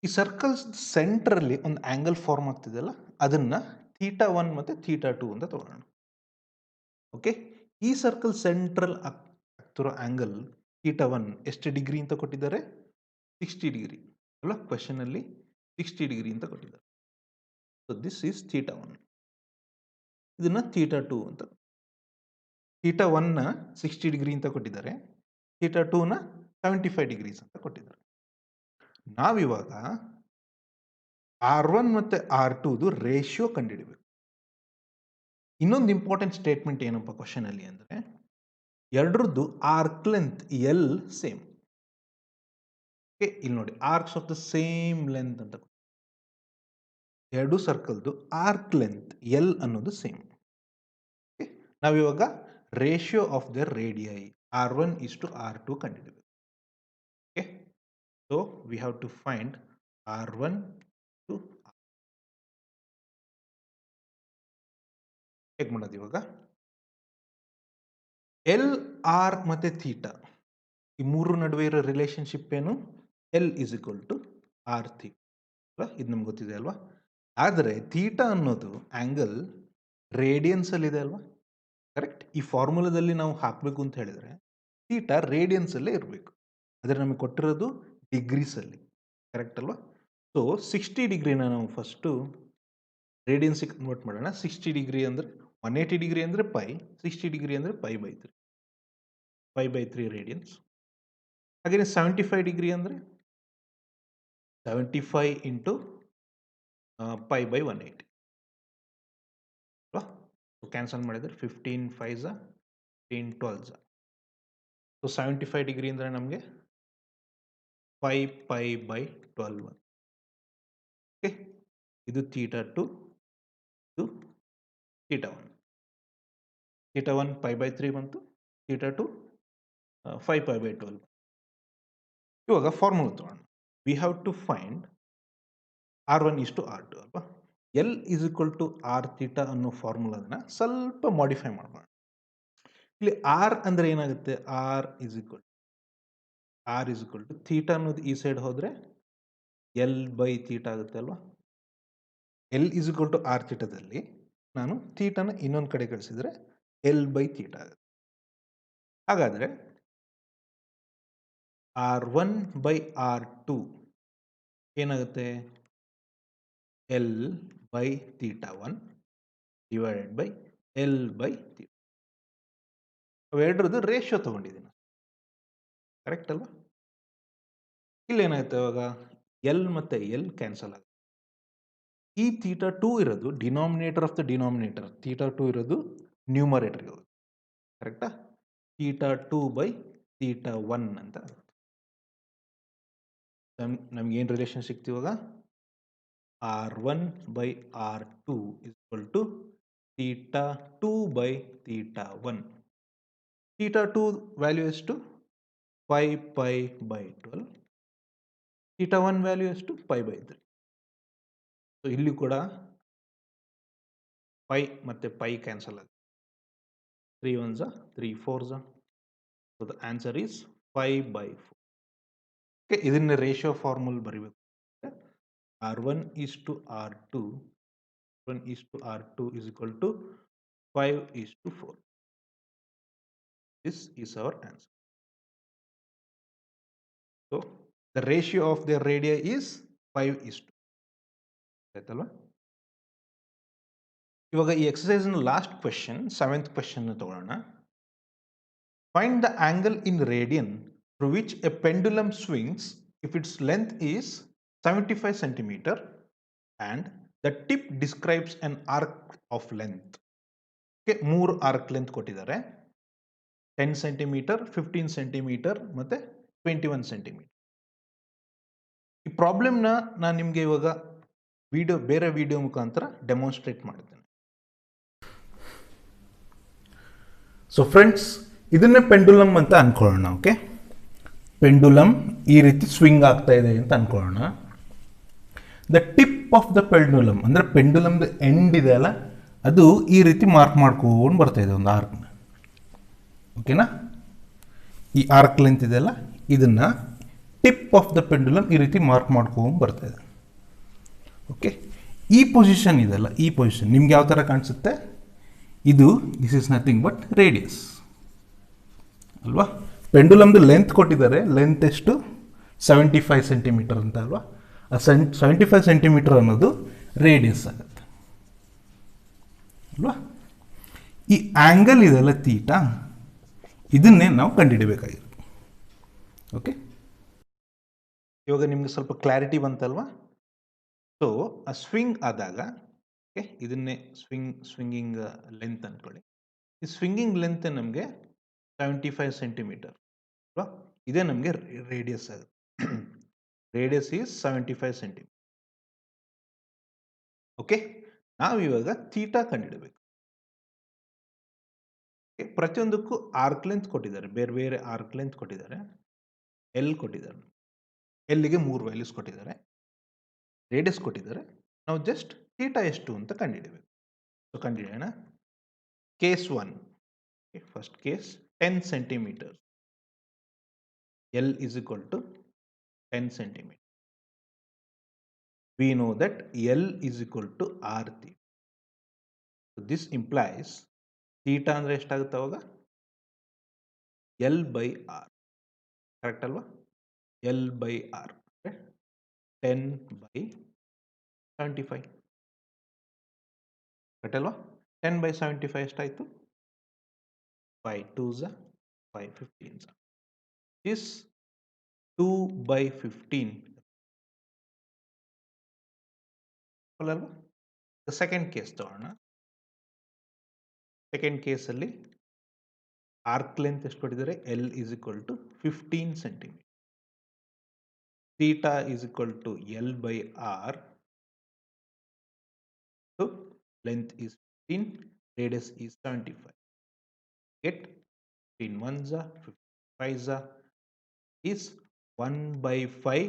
ಈ ಸರ್ಕಲ್ಸ್ ಸೆಂಟ್ರಲ್ಲಿ ಒಂದು ಆಂಗಲ್ ಫಾರ್ಮ್ ಆಗ್ತಿದೆಯಲ್ಲ, ಅದನ್ನ θ1 ಮತ್ತೆ θ2 ಅಂತ ತಗೊಳ್ಳೋಣ. ಓಕೆ, ಈ ಸರ್ಕಲ್ ಸೆಂಟ್ರಲ್ ಆಗ್ತಿರೋ ಆಂಗಲ್ θ1 ಎಷ್ಟು ಡಿಗ್ರಿ ಅಂತ ಕೊಟ್ಟಿದ್ದಾರೆ? 60 ಡಿಗ್ರಿ ಅಲ್ಲ, ಕ್ವೆಶ್ಚನ್ ಅಲ್ಲಿ 60 ಡಿಗ್ರಿ ಅಂತ ಕೊಟ್ಟಿದ್ದಾರೆ. So this is θ1. ಇದನ್ನ θ2 ಅಂತ. θ1 ನ 60 ಡಿಗ್ರಿ ಅಂತ ಕೊಟ್ಟಿದ್ದಾರೆ, θ2 ನ 75 ಡಿಗ್ರೀಸ್ ಅಂತ ಕೊಟ್ಟಿದ್ದಾರೆ. ನಾವಿವಾಗ R1 ಮತ್ತೆ R2ದು ರೇಷಿಯೋ ಕಂಡುಹಿಡಬೇಕು. ಇನ್ನೊಂದು ಇಂಪಾರ್ಟೆಂಟ್ ಸ್ಟೇಟ್ಮೆಂಟ್ ಏನಪ್ಪ ಕ್ವಶನ್ ಅಲ್ಲಿ ಅಂದ್ರೆ, ಎರಡರದ್ದು arc length L same. Okay, ಇಲ್ಲಿ ನೋಡಿ arcs of the same length ಅಂತ. ಎರಡು ಸರ್ಕಲ್ದು ಆರ್ಕ್ ಲೆಂತ್ ಎಲ್ ಅನ್ನೋದು ಸೇಮ್. ನಾವಿವಾಗ ratio of the radii R1 is to R2 ಕಂಡುಹಿಡಿಯಬೇಕು. Okay, so we have to find R1 to R. ಹೇಗೆ ಮಾಡೋದು ಇವಾಗ? ಎಲ್, ಆರ್ ಮತ್ತೆ ಥೀಟಾ ಈ ಮೂರು ನಡುವೆ ಇರೋ ರಿಲೇಶನ್ಶಿಪ್ ಏನು? L is equal to R theta. ಇದು ನಮ್ಗೆ ಗೊತ್ತಿದೆ ಅಲ್ವಾ? ಆದರೆ ಥೀಟಾ ಅನ್ನೋದು ಆಂಗಲ್ ರೇಡಿಯನ್ಸ್ ಅಲ್ಲಿ ಇದೆ ಅಲ್ವಾ? ಕರೆಕ್ಟ್. ಈ ಫಾರ್ಮುಲಾದಲ್ಲಿ ನಾವು ಹಾಕಬೇಕು ಅಂತ ಹೇಳಿದ್ರೆ ಥೀಟಾ ರೇಡಿಯನ್ಸ್ ಅಲ್ಲೇ ಇರಬೇಕು. ಆದರೆ ನಮಗೆ ಕೊಟ್ಟಿರೋದು ಡಿಗ್ರೀಸ್ ಅಲ್ಲಿ, ಕರೆಕ್ಟ್ ಅಲ್ವಾ? ಸೊ 60 ಡಿಗ್ರಿನ ನಾವು ಫಸ್ಟು ರೇಡಿಯನ್ಸಿಗೆ ಕನ್ವರ್ಟ್ ಮಾಡೋಣ. 60 ಡಿಗ್ರಿ ಅಂದರೆ 180 ಡಿಗ್ರಿ ಅಂದರೆ ಪೈ, 60 ಡಿಗ್ರಿ ಅಂದರೆ ಪೈ ಬೈ 3 ರೇಡಿಯನ್ಸ್. ಹಾಗೆ 75 ಡಿಗ್ರಿ ಅಂದರೆ 75 ಇಂಟು ಪೈ ಬೈ 180 ಅಲ್ವಾ? ಕ್ಯಾನ್ಸಲ್ ಮಾಡಿದರೆ 15 5 15 12. ಸೊ 75 ಡಿಗ್ರಿ ಅಂದರೆ ನಮಗೆ 5 ಪೈ ಬೈ 12. ಓಕೆ, ಇದು ಥೀಟಾ 2, ಇದು ಥೀಟಾ 1. ಥೀಟಾ 1 ಪೈ ಬೈ 3 ಬಂತು, ಥೀಟಾ 2 5 ಪೈ ಬೈ 12. ಇವಾಗ ಫಾರ್ಮುಲಾ ತಗೋಣ. We have to find R1 is to R2 ಅಲ್ವಾ? L is equal to R theta ಅನ್ನೋ ಫಾರ್ಮುಲಾದನ್ನ ಸ್ವಲ್ಪ ಮಾಡಿಫೈ ಮಾಡೋಣ. ಇಲ್ಲಿ ಆರ್ ಅಂದ್ರೆ ಏನಾಗುತ್ತೆ? R is equal to theta ಅನ್ನೋದು ಈ ಸೈಡ್ ಹೋದ್ರೆ ಎಲ್ ಬೈ ಥೀಟಾ ಆಗುತ್ತೆ ಅಲ್ವಾ? L is equal to R ಥೀಟಾದಲ್ಲಿ ನಾನು ಥೀಟಾನ ಇನ್ನೊಂದು ಕಡೆ ಕಳಿಸಿದ್ರೆ ಎಲ್ ಬೈ ಥೀಟಾ ಆಗುತ್ತೆ. ಹಾಗಾದ್ರೆ R1 ಬೈ R2 ಏನಾಗುತ್ತೆ? L by theta 1 divided by L by theta. ಅವೆರಡರದ್ದು ರೇಷಿಯೋ ತಗೊಂಡಿದ್ದೀನಿ, ಕರೆಕ್ಟ್ ಅಲ್ವಾ? ಇಲ್ಲಿ ಏನಾಗುತ್ತೆ ಇವಾಗ? ಎಲ್ ಮತ್ತೆ ಎಲ್ ಕ್ಯಾನ್ಸಲ್ ಆಗುತ್ತೆ. ಈ ಥೀಟಾ 2 ಇರೋದು denominator of the denominator, theta 2 ಇರೋದು ನ್ಯೂಮರೇಟರ್ ಇರೋದು, ಕರೆಕ್ಟಾ? ಥೀಟಾ 2 ಬೈ ಥೀಟಾ 1 ಅಂತ ಆಗುತ್ತೆ. ನಮ್ಗೆ ಏನು ರಿಲೇಷನ್ ಸಿಕ್ತು ಇವಾಗ? R1 by R2 is equal to theta 2 by theta 1. Theta 2 value ಎಷ್ಟು? 5 ಪೈ ಬೈ 12. ಥೀಟಾ 1 ವ್ಯಾಲ್ಯೂ ಎಷ್ಟು? Pi by 3. ಸೊ ಇಲ್ಲಿ ಕೂಡ ಪೈ ಮತ್ತೆ ಪೈ ಕ್ಯಾನ್ಸಲ್ ಆಗುತ್ತೆ. 3 1s 3 4s. So the answer is 5 by 4. Okay, ಇದನ್ನ ರೇಷಿಯೋ ಫಾರ್ಮುಲ್ ಬರೀಬೇಕು. R1 is to R2, R1 is to R2 is equal to 5 is to 4. This is our answer. So the ratio of their radii is 5 is to. ಆಯ್ತಲ್ವಾ? ಇವಾಗ ಈ exercise last question 7th question ತಗೊಳ್ಳೋಣ. Find the angle in radian through which a pendulum swings if its length is 75 centimeter and the tip describes an arc of length. Okay, 3 arc length ಕೊಟ್ಟಿದ್ದಾರೆ. 10 centimeter, 15 centimeter ಮತ್ತೆ 21 centimeter. ಈ ಪ್ರಾಬ್ಲಮ್ನ ನಾನು ನಿಮಗೆ ಇವಾಗ ಬೇರೆ video ಮುಖಾಂತರ demonstrate ಮಾಡ್ತೇನೆ. So friends, ಇದನ್ನೇ ಪೆಂಡುಲಮ್ ಅಂತ ಅನ್ಕೊಳ್ಳೋಣ. ಓಕೆ, ಪೆಂಡುಲಮ್ ಈ ರೀತಿ ಸ್ವಿಂಗ್ ಆಗ್ತಾ ಇದೆ ಅಂತ ಅನ್ಕೊಳ್ಳೋಣ. The tip of the pendulum ಅಂದರೆ ಪೆಂಡುಲಮ್ದ ಎಂಡ್ ಇದೆ ಅಲ್ಲ, ಅದು ಈ ರೀತಿ ಮಾರ್ಕ್ ಮಾಡ್ಕೊಂಡು ಬರ್ತಾ ಇದೆ ಒಂದು ಆರ್ಕ್ನ. ಓಕೆನಾ? ಈ ಆರ್ಕ್ ಲೆಂತ್ ಇದೆಯಲ್ಲ, ಇದನ್ನ ಟಿಪ್ ಆಫ್ ದ ಪೆಂಡುಲಮ್ ಈ ರೀತಿ ಮಾರ್ಕ್ ಮಾಡ್ಕೊಂಡು ಬರ್ತಾ ಇದೆ. ಓಕೆ, ಈ ಪೊಸಿಷನ್ ಇದೆಲ್ಲ, ಈ ಪೊಸಿಷನ್ ನಿಮ್ಗೆ ಯಾವ ಥರ ಕಾಣಿಸುತ್ತೆ? This is nothing but radius ಅಲ್ವಾ? ಪೆಂಡುಲಮ್ದು ಲೆಂತ್ ಕೊಟ್ಟಿದ್ದಾರೆ. ಲೆಂತ್ ಎಷ್ಟು? 75 ಸೆಂಟಿಮೀಟರ್ ಅಂತ ಅಲ್ವಾ? ಆ 75 ಸೆಂಟಿಮೀಟರ್ ಅನ್ನೋದು ರೇಡಿಯಸ್ ಆಗುತ್ತೆ ಅಲ್ವಾ? ಈ ಆ್ಯಂಗಲ್ ಇದೆಲ್ಲ ಥೀಟಾ, ಇದನ್ನೇ ನಾವು ಕಂಡುಹಿಡಬೇಕಾಗಿರುತ್ತೆ. ಓಕೆ, ಇವಾಗ ನಿಮ್ಗೆ ಸ್ವಲ್ಪ ಕ್ಲಾರಿಟಿ ಬಂತಲ್ವಾ? ಸೊ ಆ ಸ್ವಿಂಗ್ ಆದಾಗ, ಓಕೆ, ಇದನ್ನೇ ಸ್ವಿಂಗಿಂಗ್ ಲೆಂತ್ ಅಂದ್ಕೊಳ್ಳಿ. ಈ ಸ್ವಿಂಗಿಂಗ್ ಲೆಂತ್ ನಮಗೆ 75 ಸೆಂಟಿಮೀಟರ್ ಅಲ್ವಾ? ಇದೇ ನಮಗೆ ರೇಡಿಯಸ್ ಆಗುತ್ತೆ. Radius is 75 centimetre. ಓಕೆ, ನಾವಿವಾಗ ಥೀಟಾ ಕಂಡುಹಿಡಬೇಕು. ಪ್ರತಿಯೊಂದಕ್ಕೂ ಆರ್ಕ್ ಲೆಂತ್ ಕೊಟ್ಟಿದ್ದಾರೆ, ಬೇರೆ ಬೇರೆ ಆರ್ಕ್ ಲೆಂತ್ ಕೊಟ್ಟಿದ್ದಾರೆ. ಎಲ್ ಕೊಟ್ಟಿದ್ದಾರೆ, ಎಲ್ಲಿಗೆ 3 ವ್ಯಾಲ್ಯೂಸ್ ಕೊಟ್ಟಿದ್ದಾರೆ, ರೇಡಿಯಸ್ ಕೊಟ್ಟಿದ್ದಾರೆ. ನಾವು ಜಸ್ಟ್ ಥೀಟಾ ಎಷ್ಟು ಅಂತ ಕಂಡುಹಿಡಬೇಕು. ಸೊ ಕಂಡುಹಿಡಿಯೋಣ. Case 1, first case 10 centimetre. L is equal to 10 centimeter. We know that L is equal to R theta. So this implies theta ಅಂದ್ರೆ ಎಷ್ಟಾಗುತ್ತೆ ಅವಾಗ? L by R. ಕರೆಕ್ಟ್ ಅಲ್ವಾ? L by R. 10 by 75. Correct ಅಲ್ವಾ? 10 by 75 ಎಷ್ಟಾಯಿತು? 5 2s 5 15s. This 2 by 15 ಅಲ್ವಾ? Second case ತಗೋಣ. Second ಕೇಸಲ್ಲಿ arc length ಎಷ್ಟು ಕೊಟ್ಟಿದ್ದಾರೆ? L is equal to 15 centimeter. Theta is equal to L by R. So length is 15, radius is 75. Get 15 ones are 55s are is 1 by 5.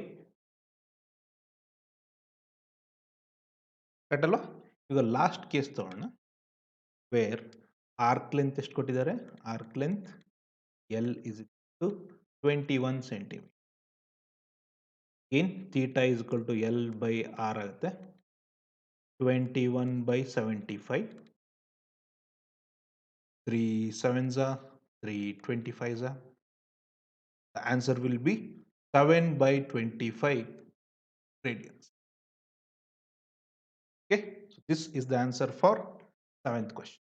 Correct ಈಗ last case ತಗೋಣ. Wear arc length ಎಷ್ಟು ಕೊಟ್ಟಿದ್ದಾರೆ? Arc length L is equal to 21 centimeter. Again theta is equal to L by R ಆಗುತ್ತೆ. 21 by 75. 3 7s are 3 25s are. The answer will be 7 by 25 radians. Okay, so this is the answer for 7th question.